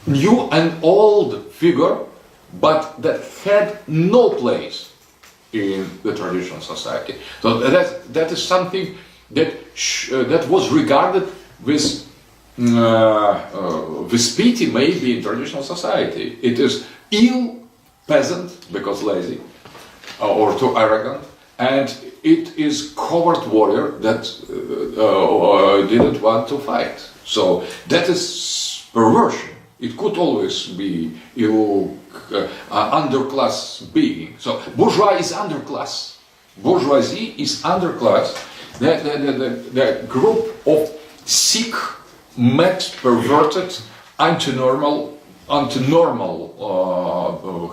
new and old figure, but that had no place in the traditional society. So that is something that was regarded with pity maybe in traditional society. It is ill peasant because lazy or too arrogant, and it is coward warrior that didn't want to fight. So that is perversion. It could always be underclass being. So bourgeois is underclass. Bourgeoisie is underclass. The group of sick, mad, perverted, anti-normal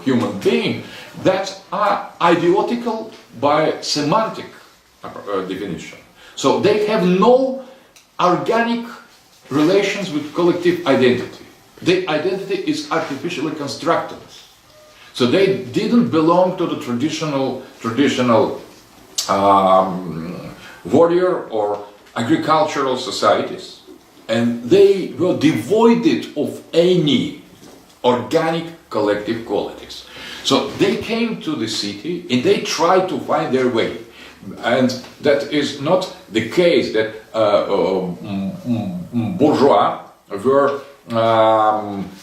human being that are idiotical by semantic definition. So they have no organic relations with collective identity. Their identity is artificially constructed. So they didn't belong to the traditional warrior or agricultural societies, and they were devoid of any organic collective qualities. So they came to the city and they tried to find their way. And that is not the case that bourgeois were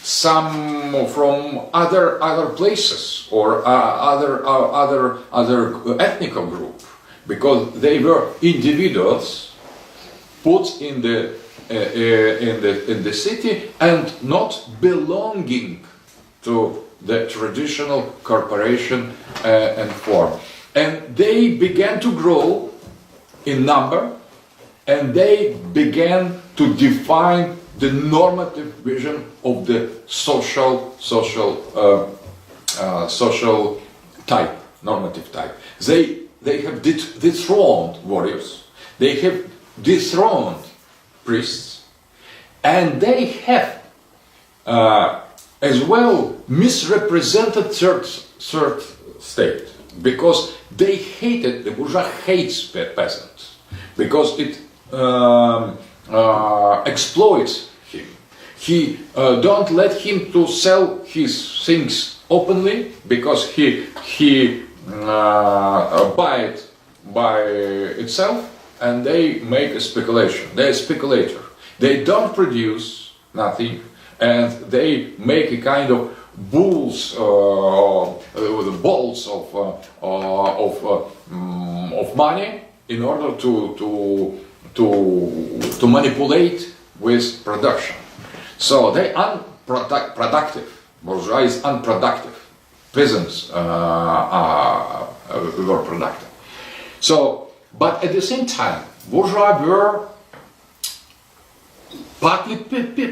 some from other places or other ethnic group, because they were individuals put in the city and not belonging to the traditional corporation and form. And they began to grow in number, and they began to define the normative vision of the social type, normative type. They have dethroned warriors, they have dethroned priests, and they have as well misrepresented third state, because they hated, the bourgeois hates peasants, because it exploits him. He don't let him to sell his things openly, because he buy it by itself, and they make a speculation. They're a speculator. They don't produce nothing, and they make a kind of balls of money in order to manipulate with production. So they unproductive. Bourgeois is unproductive. Peasants were productive. So, but at the same time, bourgeois were partly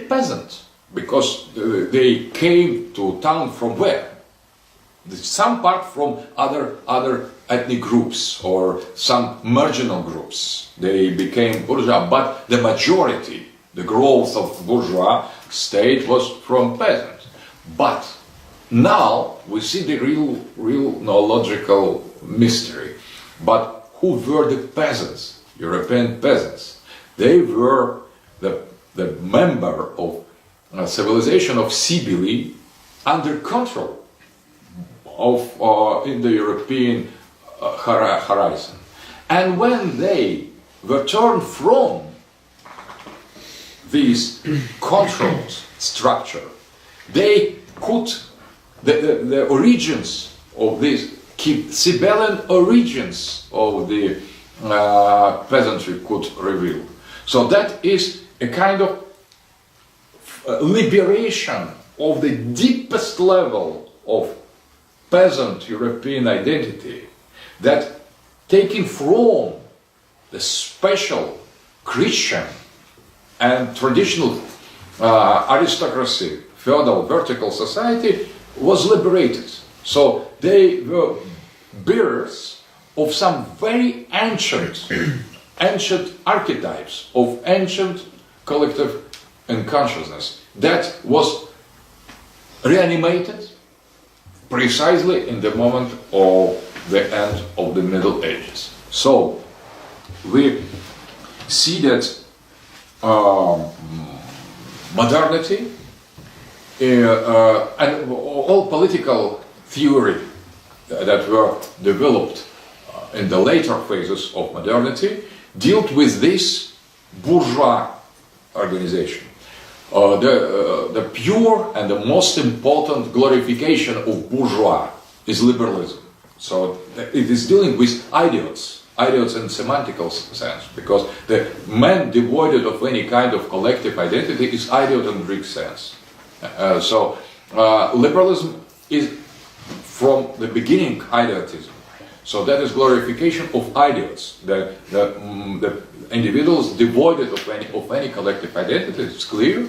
peasants, because they came to town from where? Some part from other ethnic groups or some marginal groups. They became bourgeois, but the majority, the growth of bourgeois state was from peasants. But now we see the real noological mystery. But who were the peasants, European peasants? They were the member of civilization of Cybele under control of in the European horizon. And when they were turned from this controlled structure, they could the origins of this Cybelean origins of the peasantry could reveal. So that is a kind of liberation of the deepest level of peasant European identity, that taking from the special Christian and traditional aristocracy, feudal vertical society, was liberated. So they were bearers of some very ancient archetypes of ancient collective unconsciousness that was reanimated precisely in the moment of the end of the Middle Ages. So we see that modernity and all political theory that were developed in the later phases of modernity dealt with this bourgeois organization. The pure and the most important glorification of bourgeois is liberalism. So it is dealing with idiots in semantical sense, because the man devoid of any kind of collective identity is idiot in Greek sense. So liberalism is from the beginning idiotism. So that is glorification of idiots, the individuals devoid of any collective identity. It's clear,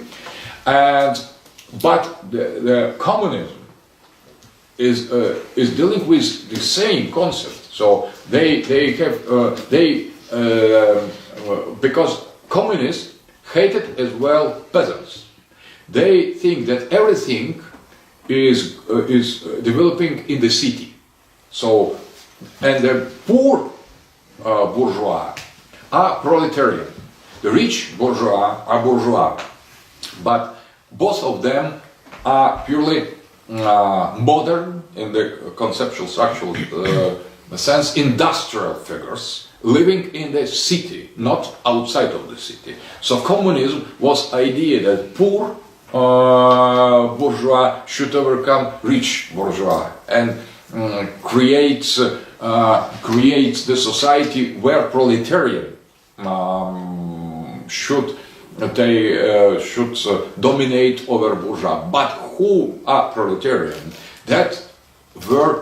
but the communism is dealing with the same concept. So because communists hated as well peasants. They think that everything is developing in the city. So, and the poor bourgeois are proletarian. The rich bourgeois are bourgeois. But both of them are purely modern in the conceptual structural sense, industrial figures living in the city, not outside of the city. So communism was idea that poor bourgeois should overcome rich bourgeois and creates the society where proletarian should dominate over bourgeois. But who are proletarian? that were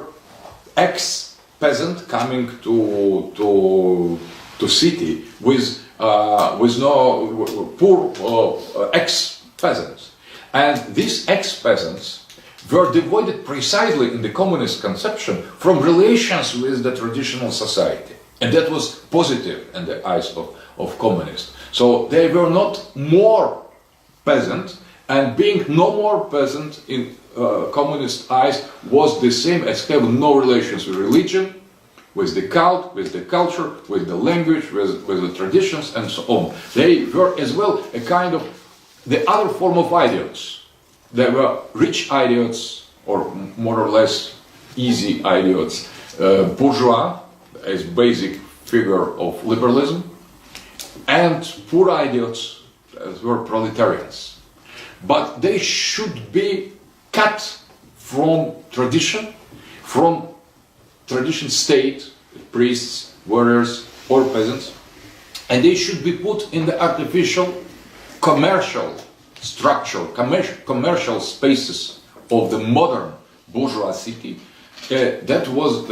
ex-peasant coming to city with no poor ex-peasants, and these ex-peasants were devoid precisely in the communist conception from relations with the traditional society, and that was positive in the eyes of communists. So they were not more peasant, and being no more peasant in communist eyes was the same as having no relations with religion, with the cult, with the culture, with the language, with the traditions, and so on. They were as well a kind of the other form of idiots. They were rich idiots, or more or less easy idiots, bourgeois, as basic figure of liberalism, and poor idiots as were proletarians. But they should be cut from tradition state, priests, warriors, or peasants, and they should be put in the artificial commercial structure, commercial spaces of the modern bourgeois city. That was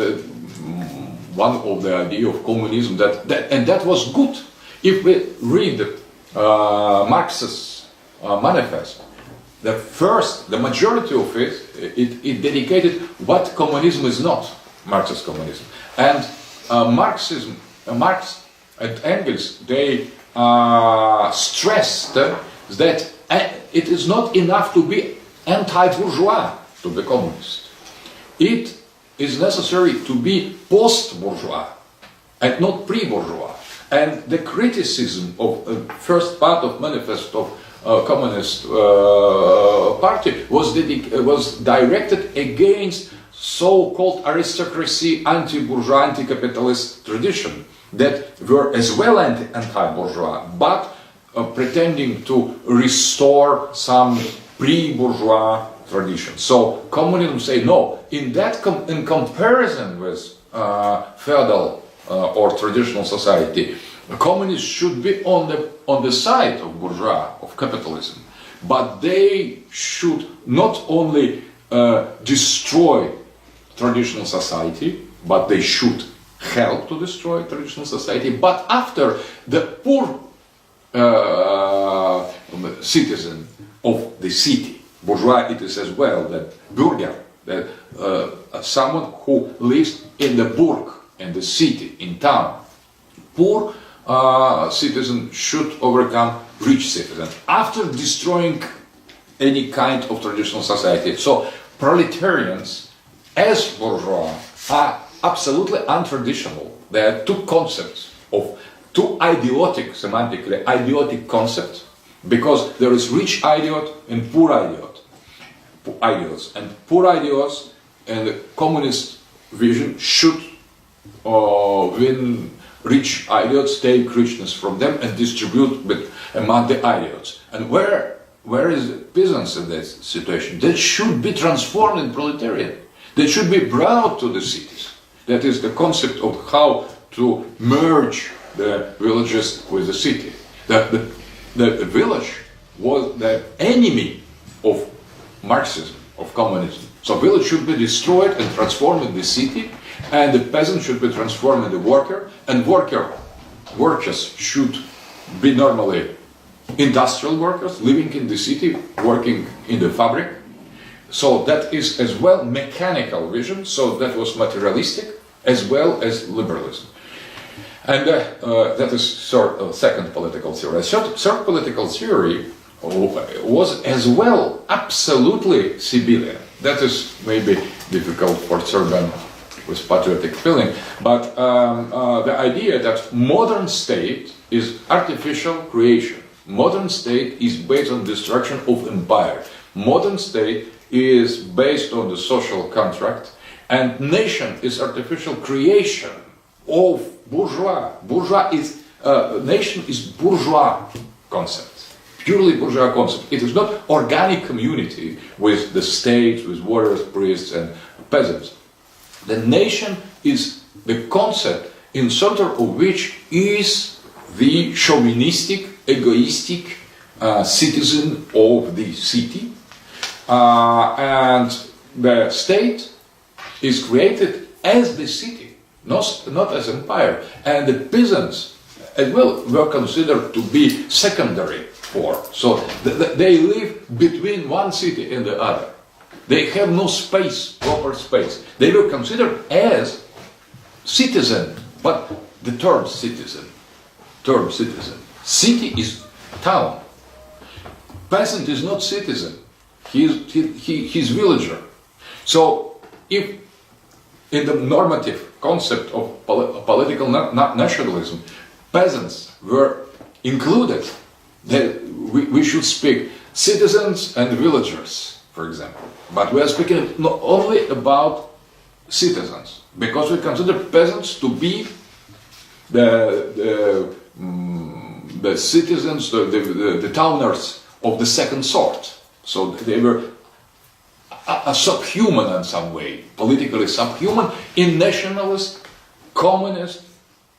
one of the idea of communism, and that was good. If we read Marx's manifest, the majority of it dedicated what communism is not, Marxist communism. And Marx and Engels, they stressed that it is not enough to be anti-bourgeois to be communist. It is necessary to be post-bourgeois and not pre-bourgeois. And the criticism of the first part of manifest of Communist Party was directed against so-called aristocracy, anti-bourgeois, anti-capitalist tradition that were as well anti-bourgeois, but pretending to restore some pre-bourgeois tradition. So communism say no. In comparison with feudal or traditional society, communists should be on the side of bourgeois, of capitalism, but they should not only destroy traditional society, but they should help to destroy traditional society. But after the poor citizen of the city, bourgeois it is as well, that Bürger, that someone who lives in the burg, in the city, in town, poor citizen should overcome rich citizen after destroying any kind of traditional society. So proletarians as bourgeois are absolutely untraditional. There are two concepts of two idiotic, semantically idiotic concepts, because there is rich idiot and poor idiots, and poor idiots and the communist vision should win rich idiots, take richness from them and distribute among the idiots. And where is the peasants in this situation? That should be transformed in proletariat. They should be brought to the cities. That is the concept of how to merge the villages with the city. The village was the enemy of Marxism, of communism. So village should be destroyed and transformed in the city, and the peasant should be transformed in the worker, and workers should be normally industrial workers living in the city, working in the fabric. So that is as well mechanical vision, so that was materialistic as well as liberalism. And that is second political theory. Third political theory was as well absolutely Cybelean. That is maybe difficult for Serban with patriotic feeling, but the idea that modern state is artificial creation. Modern state is based on destruction of empire. Modern state is based on the social contract, and nation is artificial creation of bourgeois. Nation is bourgeois concept, purely bourgeois concept. It is not organic community with the state, with warriors, priests, and peasants. The nation is the concept in center of which is the chauvinistic, egoistic citizen of the city, and the state is created as the city, not as empire, and the peasants as well were considered to be secondary form. So they live between one city and the other. They have no space, proper space. They were considered as citizen, but the term citizen. City is town. Peasant is not citizen. He's villager. So if in the normative concept of political nationalism, peasants were included, then we should speak citizens and villagers, for example. But we are speaking not only about citizens, because we consider peasants to be the citizens, the towners of the second sort. So they were a subhuman in some way, politically subhuman in nationalist, communist,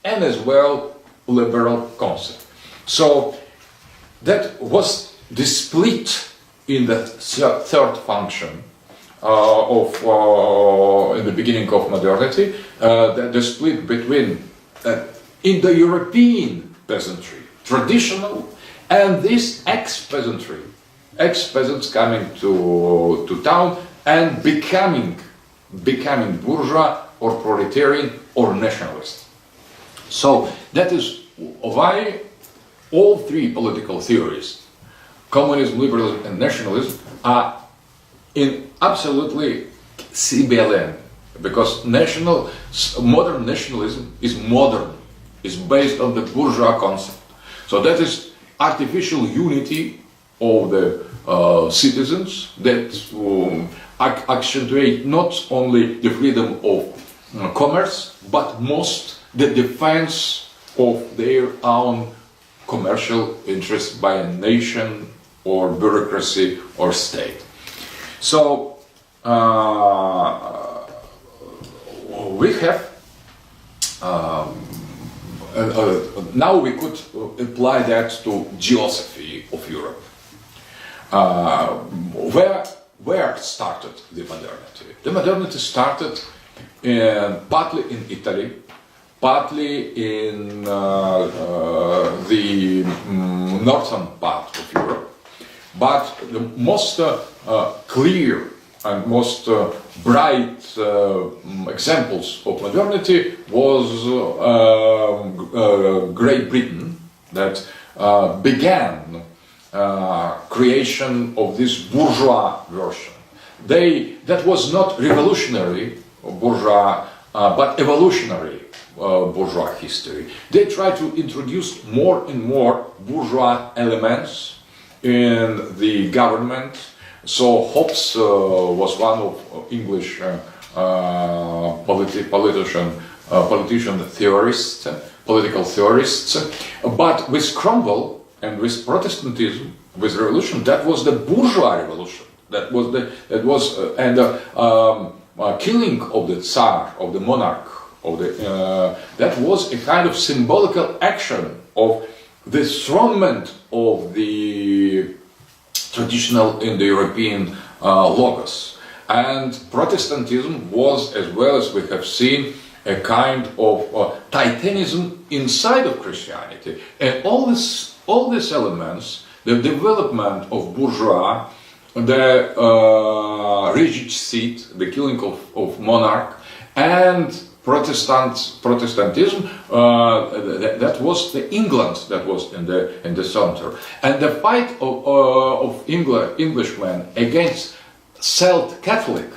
and as well liberal concept. So that was the split in the third function in the beginning of modernity, the split between in the European peasantry, traditional, and this ex-peasantry, ex-peasants coming to town and becoming bourgeois or proletarian or nationalist. So that is why all three political theories, communism, liberalism, and nationalism, are in absolutely Cybelean, because modern nationalism is modern, is based on the bourgeois concept. So that is artificial unity of the citizens that accentuate not only the freedom of commerce, but most the defense of their own commercial interests by a nation or bureaucracy or state. So we have now we could apply that to geography of Europe. Where started the modernity? The modernity started partly in Italy, partly in the northern part of Europe, but the most clear and most bright examples of modernity was Great Britain, that began creation of this bourgeois version. That was not revolutionary bourgeois, but evolutionary bourgeois history. They tried to introduce more and more bourgeois elements in the government. So Hobbes was one of English political theorists, but with Cromwell and with Protestantism, with revolution, that was the bourgeois revolution. That was killing of the Tsar, of the monarch, that was a kind of symbolical action of the dethronement of the traditional Indo-European logos. And Protestantism was, as well as we have seen, a kind of Titanism inside of Christianity. And all these elements, the development of bourgeois, the regicide, the killing of monarch, and Protestantism, that was the England that was in the center, and the fight of Englishmen against Celt Catholic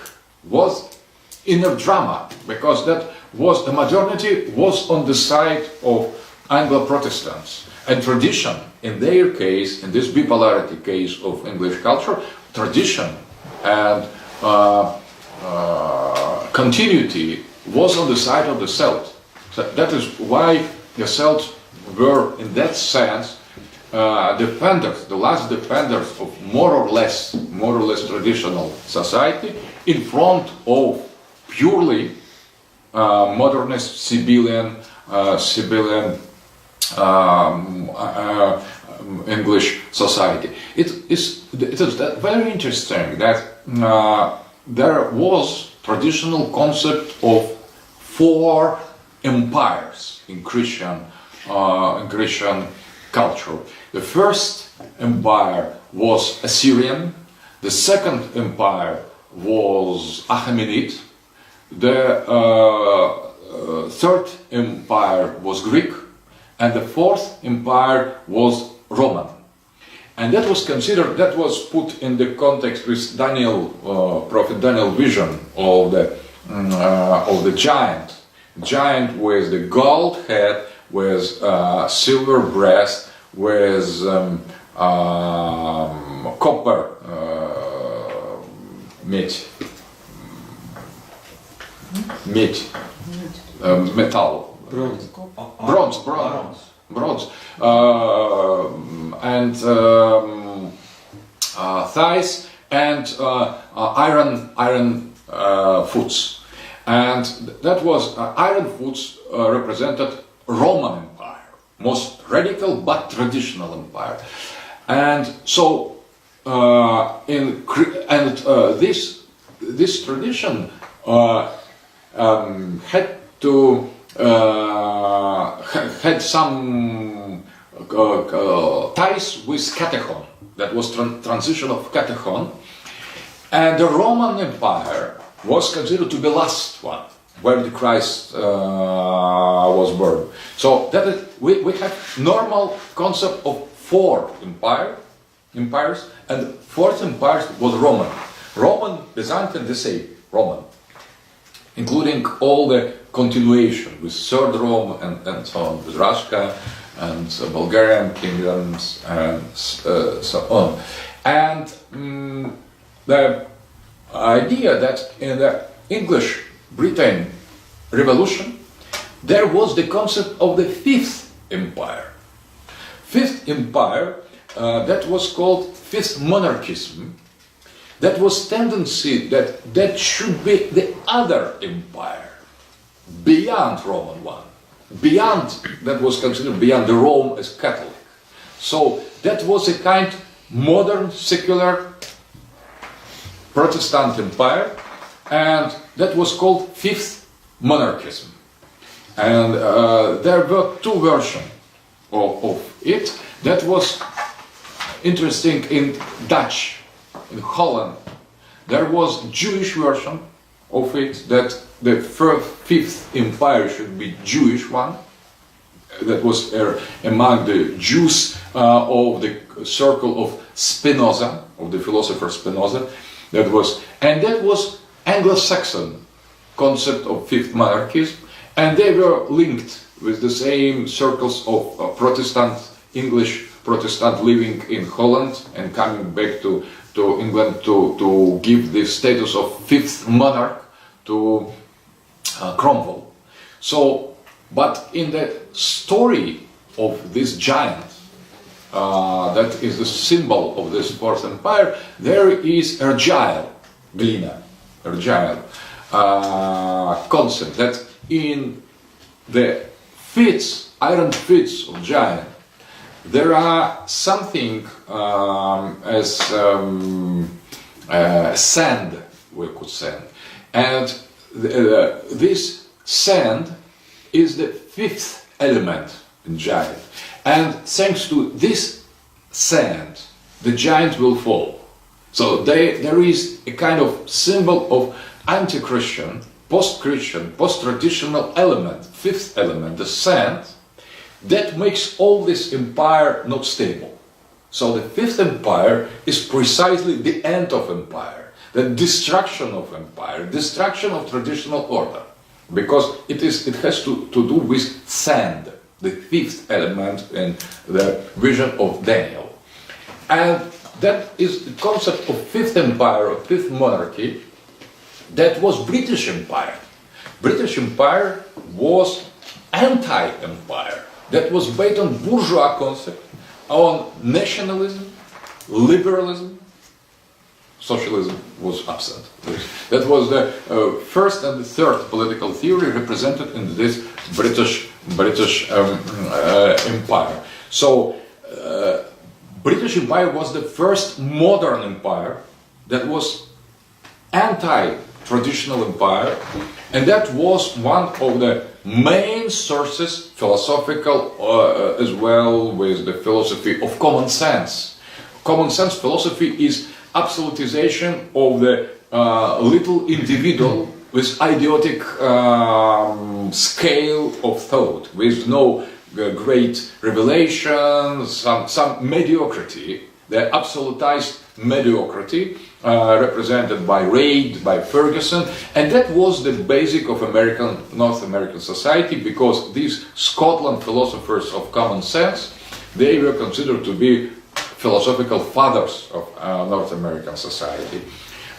was inner drama, because that was the modernity was on the side of Anglo-Protestants, and tradition in their case, in this bipolarity case of English culture, tradition and continuity was on the side of the Celt. So that is why the Celts were, in that sense, defenders, the last defenders of more or less traditional society, in front of purely modernist Cybelean English society. It is very interesting that there was traditional concept of 4 empires in Christian culture. The first empire was Assyrian, the second empire was Achaemenid, the third empire was Greek, and the fourth empire was Roman. And that was considered, that was put in the context with Daniel, Prophet Daniel vision of the giant with the gold head, with silver breast, with copper metal, bronze, and thighs, and iron foots, and that was iron foots represented Roman Empire, most radical but traditional empire, and so this tradition had some ties with Catechon. That was transition of Catechon, and the Roman Empire was considered to be the last one where the Christ was born. So that is, we have normal concept of 4 empires, and the fourth empire was Roman, Byzantine, the same Roman, including all the continuation with Third Rome and so on, with Russia and Bulgarian kingdoms and so on. And the idea that in the English Britain Revolution there was the concept of the Fifth Empire. Fifth Empire, that was called Fifth Monarchism. That was tendency that should be the other empire, beyond Roman one, beyond, that was considered beyond the Rome as Catholic. So that was a kind modern secular Protestant empire, and that was called Fifth Monarchism. And there were 2 versions of it. That was interesting in Dutch. In Holland, there was Jewish version of it, that the Fifth Empire should be Jewish one. That was among the Jews of the circle of Spinoza, of the philosopher Spinoza. That was Anglo-Saxon concept of Fifth Monarchism, and they were linked with the same circles of Protestant, English Protestant living in Holland and coming back to England to give the status of fifth monarch to Cromwell. So, but in the story of this giant, that is the symbol of this Fourth Empire, there is Ergile, Glina, Ergile concept that in the fits, iron fits of giant, there are something as sand, we could say, and this sand is the fifth element in giant, and thanks to this sand, the giant will fall. So there is a kind of symbol of anti-Christian, post-Christian, post-traditional element, fifth element, the sand, that makes all this empire not stable. So the Fifth Empire is precisely the end of empire, the destruction of empire, destruction of traditional order, because it has to do with sand, the fifth element in the vision of Daniel. And that is the concept of Fifth Empire, or Fifth Monarchy, that was British Empire. British Empire was anti-empire. That was based on bourgeois concept, on nationalism, liberalism. Socialism was absent. That was the first and the third political theory represented in this British Empire. So, British Empire was the first modern empire that was anti-traditional empire, and that was one of the main sources, philosophical as well, with the philosophy of common sense. Common sense philosophy is absolutization of the little individual with idiotic scale of thought, with no great revelation, some mediocrity, the absolutized mediocrity represented by Reid, by Ferguson, and that was the basic of North American society, because these Scotland philosophers of common sense, they were considered to be philosophical fathers of North American society.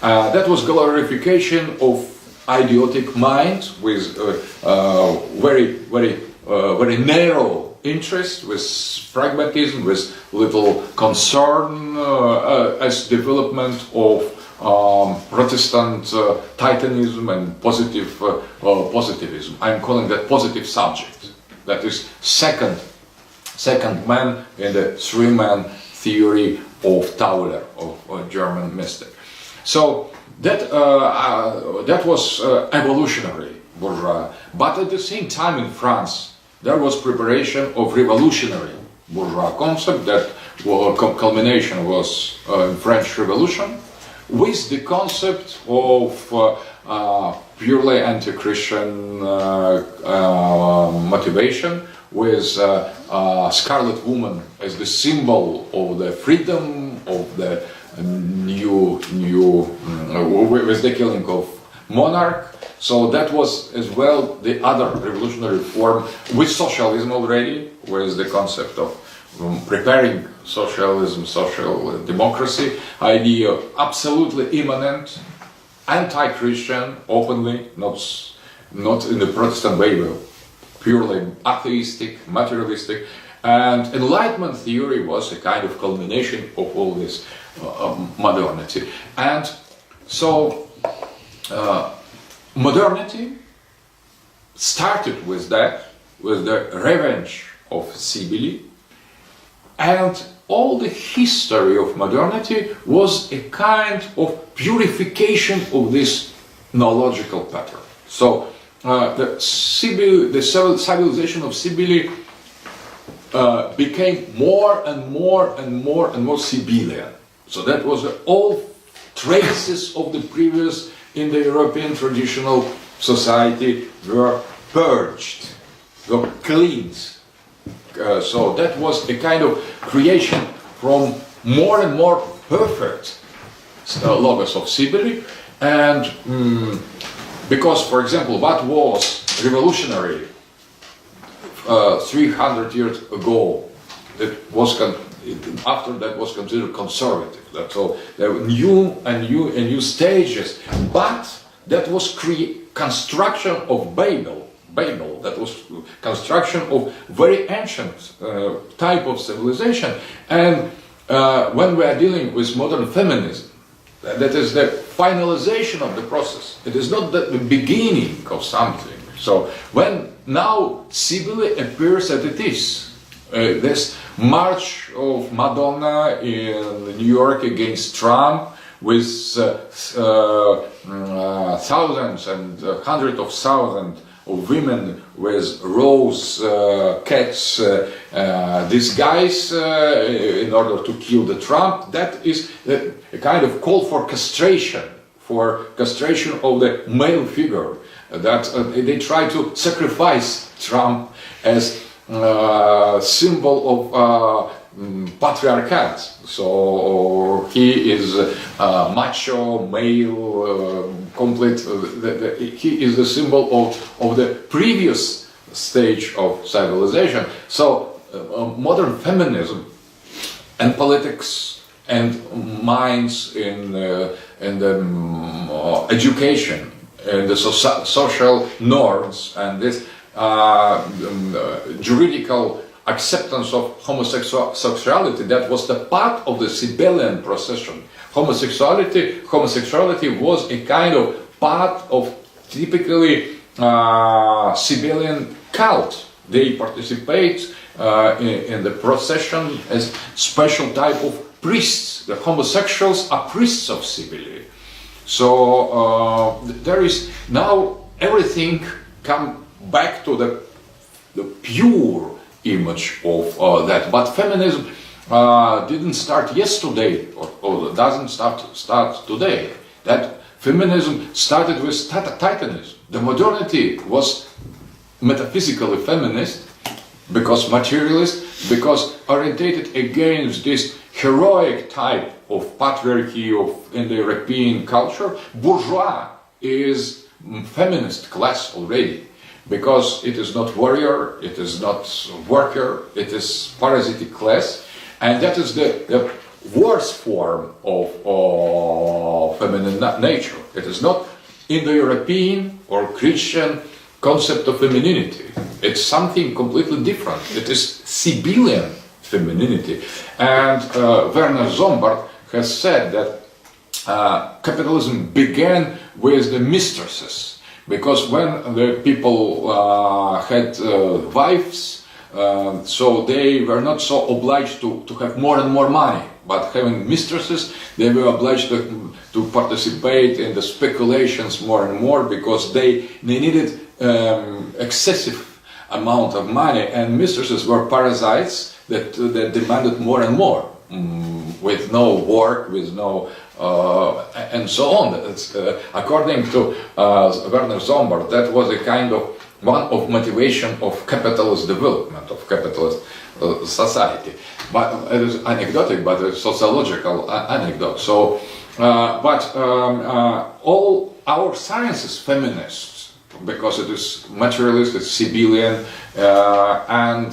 That was glorification of idiotic minds with very narrow interest, with pragmatism, with little concern as development of Protestant Titanism and positivism. I'm calling that positive subject. That is second man in the three-man theory of Tauler, of a German mystic. So that was evolutionary bourgeois, but at the same time in France there was preparation of revolutionary bourgeois concept. That culmination was French Revolution, with the concept of purely anti-Christian motivation, with Scarlet Woman as the symbol of the freedom of the with the killing of monarch. So that was as well the other revolutionary form, with socialism already, with the concept of preparing socialism, social democracy, idea absolutely immanent, anti-Christian, openly, not in the Protestant way, but purely atheistic, materialistic, and Enlightenment theory was a kind of culmination of all this modernity. And so modernity started with that, with the revenge of Cybele, and all the history of modernity was a kind of purification of this noological pattern. So the civilization of Cybele became more and more Cybelean. So that was all traces of the previous in the European traditional society were purged, were cleansed. So that was a kind of creation from more and more perfect Logos of Cybele, and because, for example, what was revolutionary 300 years ago, that was after that was considered conservative. That's all. There were new stages, but that was construction of Babel. That was construction of very ancient type of civilization. And when we are dealing with modern feminism, that is the finalization of the process. It is not the beginning of something. So when now Cybele appears as it is, this march of Madonna in New York against Trump, with thousands and hundreds of thousands of women with rose cats disguise in order to kill the Trump, that is a kind of call for castration of the male figure, that they try to sacrifice Trump as symbol of patriarchate. So he is macho, male, complete. He is the symbol of the previous stage of civilization. So modern feminism and politics and minds in the education and the social norms and this juridical acceptance of homosexuality, that was the part of the Cybelean procession. Homosexuality was a kind of part of typically Cybelean cult. They participate in the procession as special type of priests. The homosexuals are priests of Cybele. So there is now everything come back to the pure image of that. But feminism didn't start yesterday or doesn't start today. That feminism started with Titanism. The modernity was metaphysically feminist, because materialist, because orientated against this heroic type of patriarchy in the European culture. Bourgeois is feminist class already, because it is not warrior, it is not worker, it is parasitic class, and that is the worst form of feminine nature. It is not in the European or Christian concept of femininity. It's something completely different. It is Cybelean femininity. And Werner Sombart has said that capitalism began with the mistresses, because when the people had wives, so they were not so obliged to have more and more money, but having mistresses, they were obliged to participate in the speculations more and more, because they needed excessive amount of money, and mistresses were parasites that demanded more and more, with no work, with no and so on. According to Werner Sombart, that was a kind of one of motivation of capitalist development, of capitalist society. But it is anecdotic, but a sociological anecdote. So, all our science is feminist, because it is materialist, it's Cybelean, and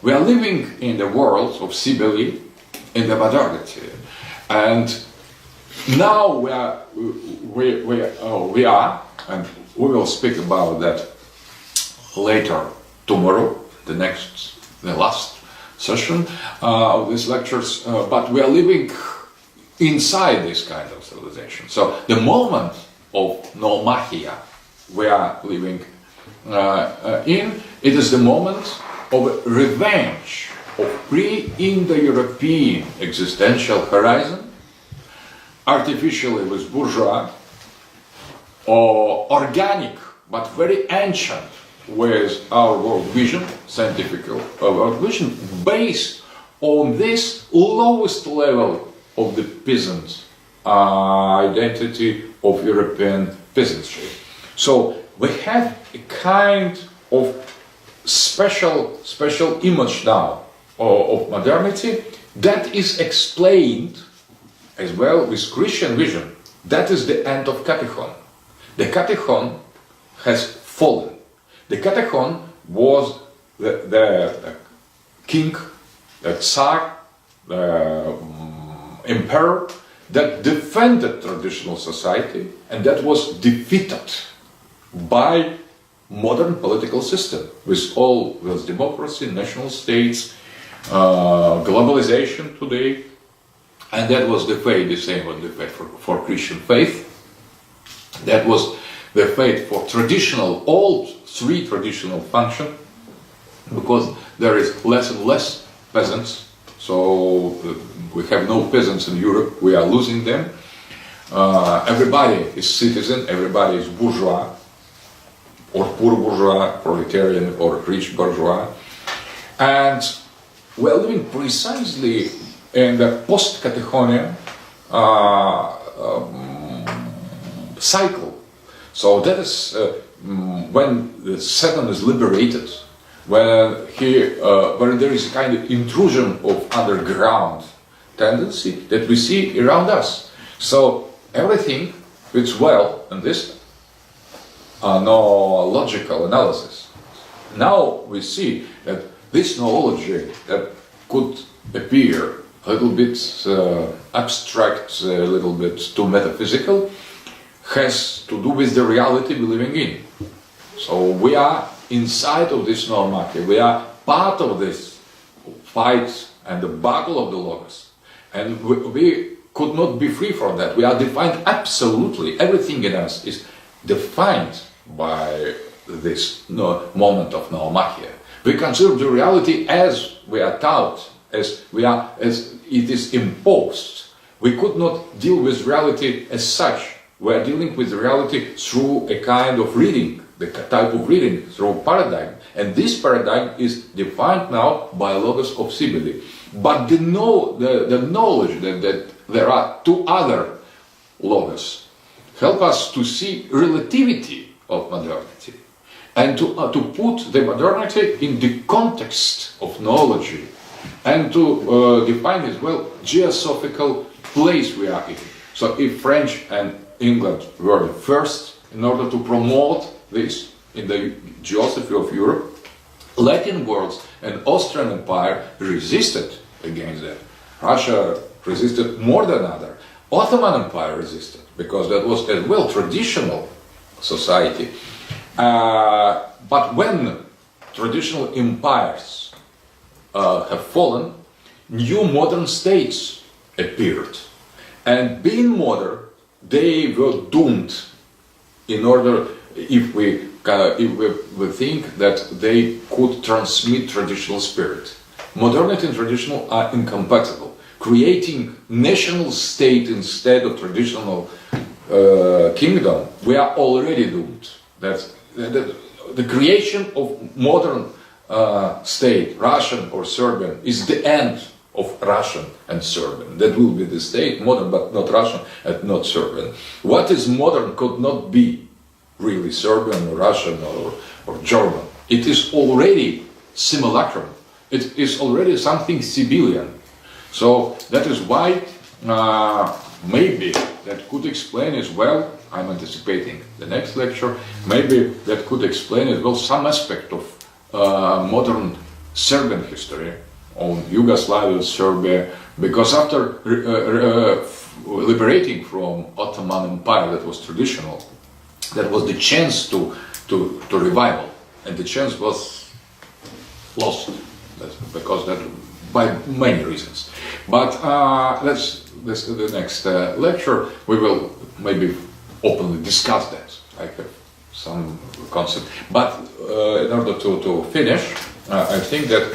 we are living in the world of Cybele, in the modernity, and now we are, and we will speak about that later tomorrow, the last session of these lectures, but we are living inside this kind of civilization. So the moment of NOOMAHIA we are living in, it is the moment of revenge of pre-Indo-European existential horizon, artificially with bourgeois, or organic but very ancient with our world vision, scientific world vision, based on this lowest level of the peasant identity of European peasantry. So we have a kind of special image now of modernity that is explained as well with Christian vision. That is the end of Catechon. The Catechon has fallen. The Catechon was the king, the Tsar, the emperor that defended traditional society, and that was defeated by modern political system with democracy, national states, globalization today, and that was the fate. The same was the fate for Christian faith. That was the fate for all three traditional function, because there is less and less peasants. So we have no peasants in Europe. We are losing them. Everybody is citizen. Everybody is bourgeois, or poor bourgeois, proletarian, or rich bourgeois, and we are living precisely in the post-Catechonian cycle. So that is when the Satan is liberated, when there is a kind of intrusion of underground tendency that we see around us. So everything fits well in this logical analysis. Now we see that this knowledge that could appear a little bit abstract, a little bit too metaphysical, has to do with the reality we're living in. So we are inside of this NOOMAHIA. We are part of this fight and the battle of the Logos. And we could not be free from that. We are defined absolutely. Everything in us is defined by this moment of NOOMAHIA. We consider the reality as we are taught, as it is imposed. We could not deal with reality as such. we are dealing with reality through a kind of reading, the type of reading through paradigm. And this paradigm is defined now by Logos of Cybele. But the knowledge that there are two other logos help us to see relativity of modernity and to put the modernity in the context of knowledge and to define as well geographical place we are in. So if French and England were the first in order to promote this in the geography of Europe, Latin worlds and Austrian Empire resisted against that. Russia resisted more than other. Ottoman Empire resisted because that was a well traditional society. But when traditional empires have fallen, new modern states appeared. And being modern, they were doomed in order, if we think that they could transmit traditional spirit. Modernity and traditional are incompatible. Creating national state instead of traditional kingdom, we are already doomed. That's the creation of modern state, Russian or Serbian, is the end of Russian and Serbian. That will be the state, modern, but not Russian and not Serbian. What is modern could not be really Serbian or Russian or German. It is already simulacrum. It is already something Sibelian. So that is why maybe that could explain as well, I'm anticipating the next lecture, maybe that could explain as well some aspect of modern Serbian history on Yugoslavia, Serbia, because after liberating from Ottoman Empire that was traditional, that was the chance to revival, and the chance was lost because that by many reasons. But let's do the next lecture. We will maybe openly discuss that. I have some concept. But in order to finish, I think that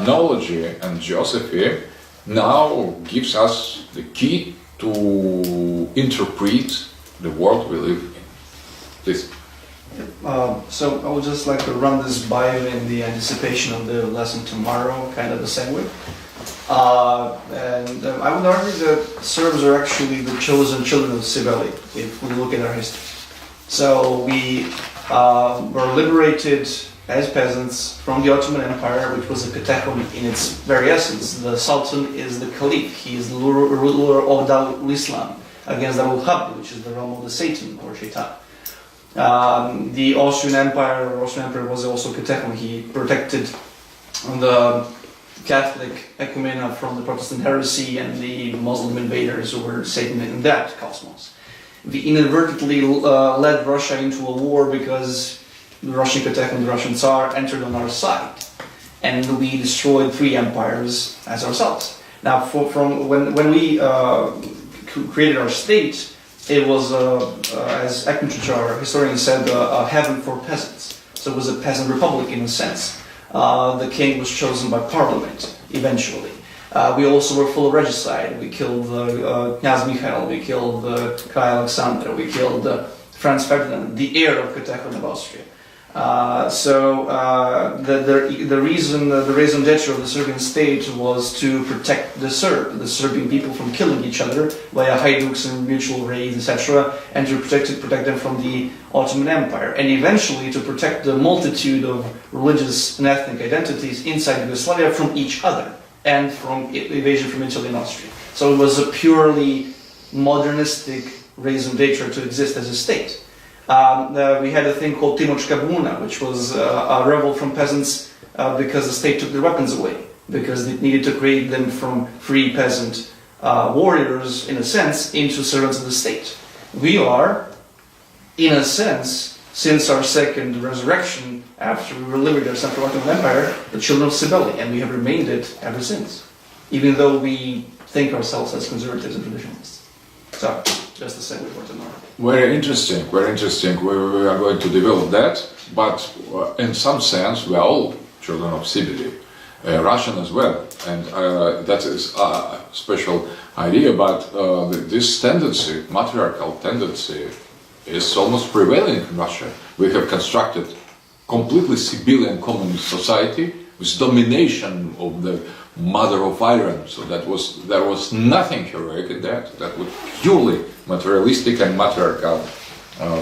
knowledge and geography now gives us the key to interpret the world we live in. Please. So I would just like to run this by you in the anticipation of the lesson tomorrow, kind of the same way. And I would argue that Serbs are actually the chosen children of Cybele, if we look at our history. So we were liberated as peasants from the Ottoman Empire, which was a katechon in its very essence. The Sultan is the Caliph, he is the ruler of Darul Islam against Darul Harb, which is the realm of the Satan or Shaitan. The Austrian Empire was also katechon. He protected the Catholic ecumena from the Protestant heresy and the Muslim invaders who were Satan in that cosmos. We inadvertently led Russia into a war because the Russian katechon, the Russian Tsar, entered on our side, and we destroyed 3 empires as ourselves. Now, from when we created our state, it was, as Epicurus, our historian, said, a heaven for peasants. So it was a peasant republic in a sense. The king was chosen by parliament, eventually. We also were full of regicide. We killed Knyaz Mikhail, we killed Kai Alexander, we killed Franz Ferdinand, the heir of Katechon of Austria. The raison d'etre of the Serbian state was to protect the Serbian people from killing each other via haiduks and mutual raids, etc., and to protect them from the Ottoman Empire, and eventually to protect the multitude of religious and ethnic identities inside Yugoslavia from each other and from invasion from Italy and Austria. So it was a purely modernistic raison d'etre to exist as a state. We had a thing called Timočka Buna, which was a revolt from peasants because the state took their weapons away, because it needed to create them from free peasant warriors, in a sense, into servants of the state. We are, in a sense, since our second resurrection, after we were liberated ourselves from the Ottoman Empire, the children of Cybele, and we have remained it ever since, even though we think ourselves as conservatives and traditionalists. So, just the same way for tomorrow. Very interesting, very interesting. We are going to develop that, but in some sense we are all children of Cybele. Russian as well, and that is a special idea, but this tendency, matriarchal tendency, is almost prevailing in Russia. We have constructed completely civilian communist society with domination of the mother of iron, so there was nothing heroic in that. That was purely materialistic and matriarchal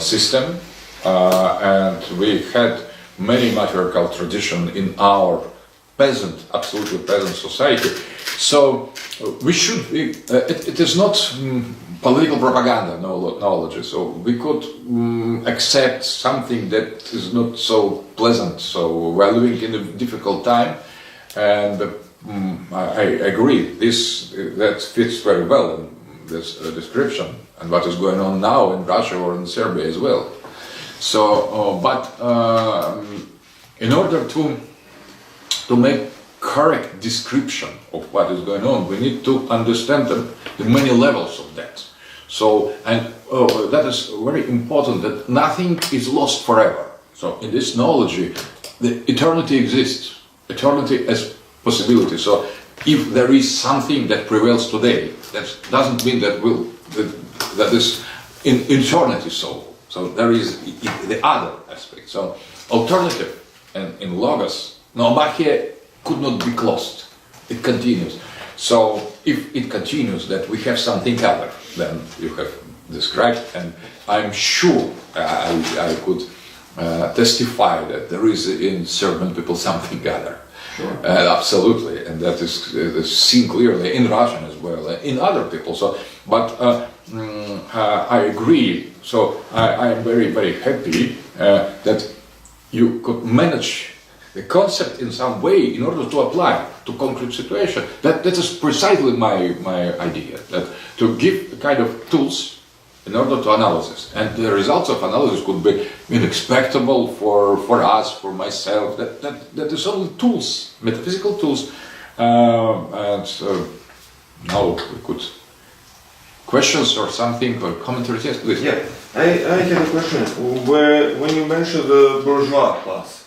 system, and we had many matriarchal tradition in our absolutely peasant society. So we should be, it is not political propaganda knowledge, so we could accept something that is not so pleasant. So we're living in a difficult time, and I agree, that fits very well in this description and what is going on now in Russia or in Serbia as well. So, in order to make correct description of what is going on, we need to understand the many levels of that. So, and that is very important, that nothing is lost forever. So, in this knowledge, the eternity exists, eternity as possibility. So, if there is something that prevails today, that doesn't mean that is in eternity so. So, there is the other aspect. So, alternative and in Logos, NOOMAHIA could not be closed. It continues. So if it continues that we have something other than you have described, and I'm sure I could testify that there is in certain people something other. Sure. Absolutely, and that is seen clearly in Russian as well, in other people. So, but I agree. So I am very, very happy that you could manage the concept in some way in order to apply to concrete situation. That is precisely my idea, that to give kind of tools in order to analysis, and the results of analysis could be unexpectable for us, for myself. That is only tools, metaphysical tools, and now we could questions or something or commentaries. Yes, please. Yeah, I have a question. When you mentioned the bourgeois class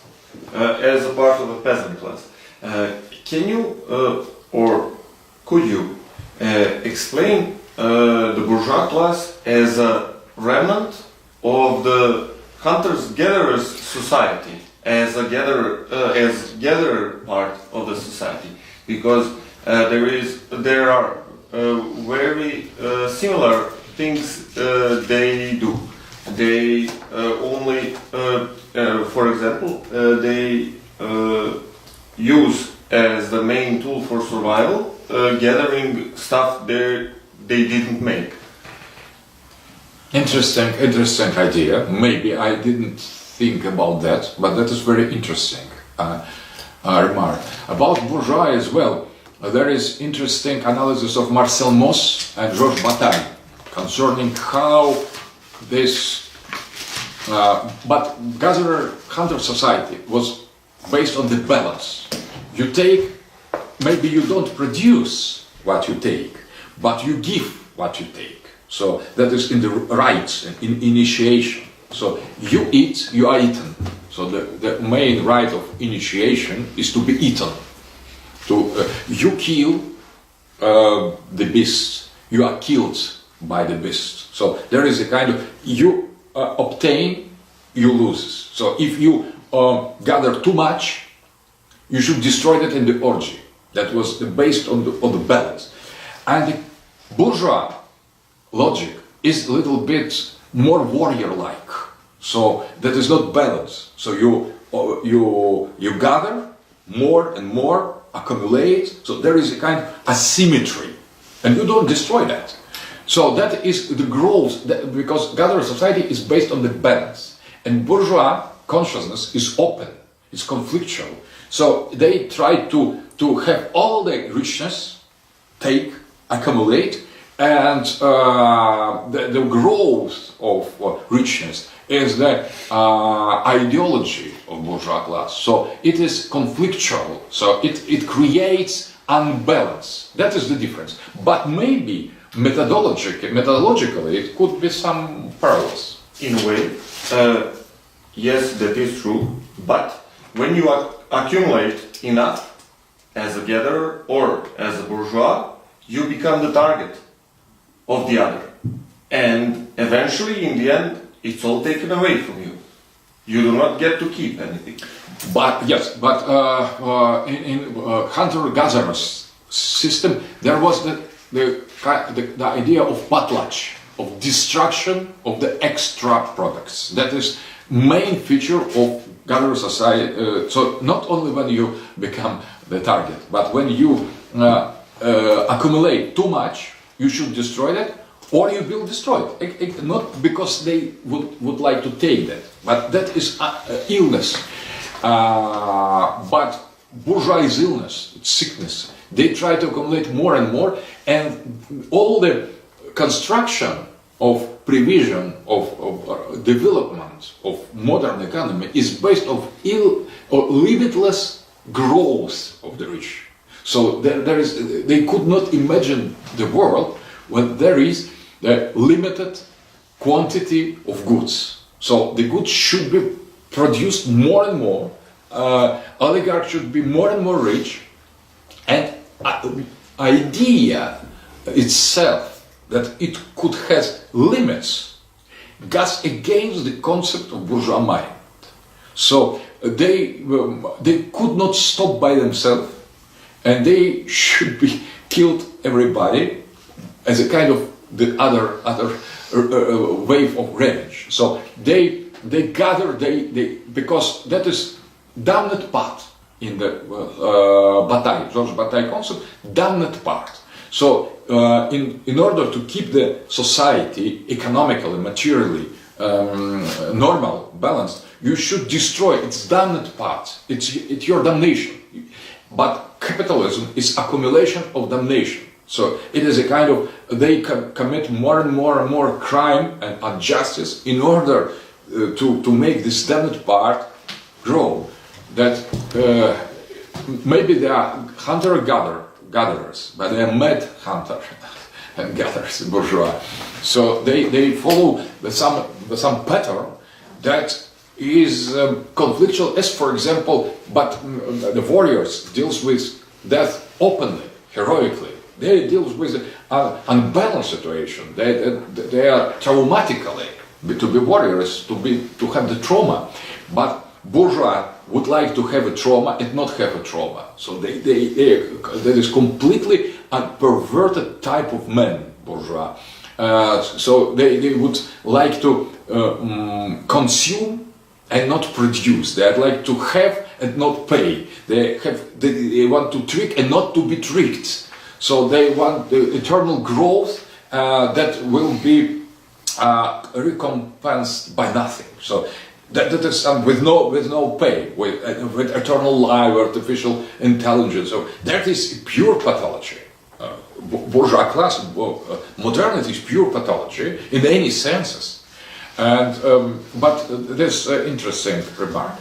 as a part of a peasant class, can you or could you explain the bourgeois class as a remnant of the hunters-gatherers society, as a gatherer part of the society, because there are very similar things they do. They only, for example, they use as the main tool for survival gathering stuff they didn't make. Interesting idea. Maybe I didn't think about that, but that is very interesting remark. About bourgeois as well, there is interesting analysis of Marcel Mauss and Georges Bataille concerning how this, but gatherer-hunter society was based on the balance. You take, maybe you don't produce what you take, but you give what you take. So that is in the rites, in initiation. So you eat, you are eaten. So the main rite of initiation is to be eaten. You kill the beast, you are killed by the beast. So there is a kind of, you obtain, you lose. So if you gather too much, you should destroy that in the orgy. That was based on the balance. And the bourgeois logic is a little bit more warrior-like. So that is not balance. So you gather more and more, accumulate. So there is a kind of asymmetry, and you don't destroy that. So that is the growth, because gatherer society is based on the balance, and bourgeois consciousness is open, it's conflictual. So they try to have all the richness, take, accumulate, and the growth of richness is the ideology of bourgeois class. So it is conflictual, so it creates unbalance. That is the difference. But maybe methodologically it could be some parallels. In a way, yes, that is true, but when you accumulate enough, as a gatherer or as a bourgeois, you become the target of the other. And eventually, in the end, it's all taken away from you. You do not get to keep anything. But yes, but in hunter-gatherer system, there was the idea of potlatch, of destruction of the extra products. That is main feature of gatherer society. So not only when you become the target, but when you accumulate too much, you should destroy that, or you will destroy it. Not because they would like to take that, but that is illness. But bourgeois is illness, it's sickness. They try to accumulate more and more, and all the construction of provision of development of modern economy is based on limitless growth of the rich. So they could not imagine the world when there is a limited quantity of goods. So the goods should be produced more and more, oligarchs should be more and more rich, and idea itself that it could have limits goes against the concept of bourgeois mind. So they could not stop by themselves, and they should be killed everybody as a kind of the other wave of revenge. So they gather because that is damned part in the Bataille, Georges Bataille concept, damned part. So in order to keep the society economically, materially normal, balanced, you should destroy its damned part. It's your damnation. But capitalism is accumulation of damnation. So it is a kind of, they commit more and more crime and injustice in order to make this damned part grow. That maybe they are hunter-gatherers, but they are mad hunter and gatherers, bourgeois. So they follow some pattern that is conflictual, as for example, but the warriors deals with death openly, heroically. They deal with an unbalanced situation. They are traumatically, to be warriors, to have the trauma. But bourgeois would like to have a trauma and not have a trauma. So that is completely a perverted type of man, bourgeois. So they would like to consume and not produce. They'd like to have and not pay. They want to trick and not to be tricked. So they want the eternal growth that will be recompensed by nothing. So that is with no pay, with eternal life, artificial intelligence. So that is pure pathology. Bourgeois class, modernity is pure pathology in any senses. And but this interesting remark.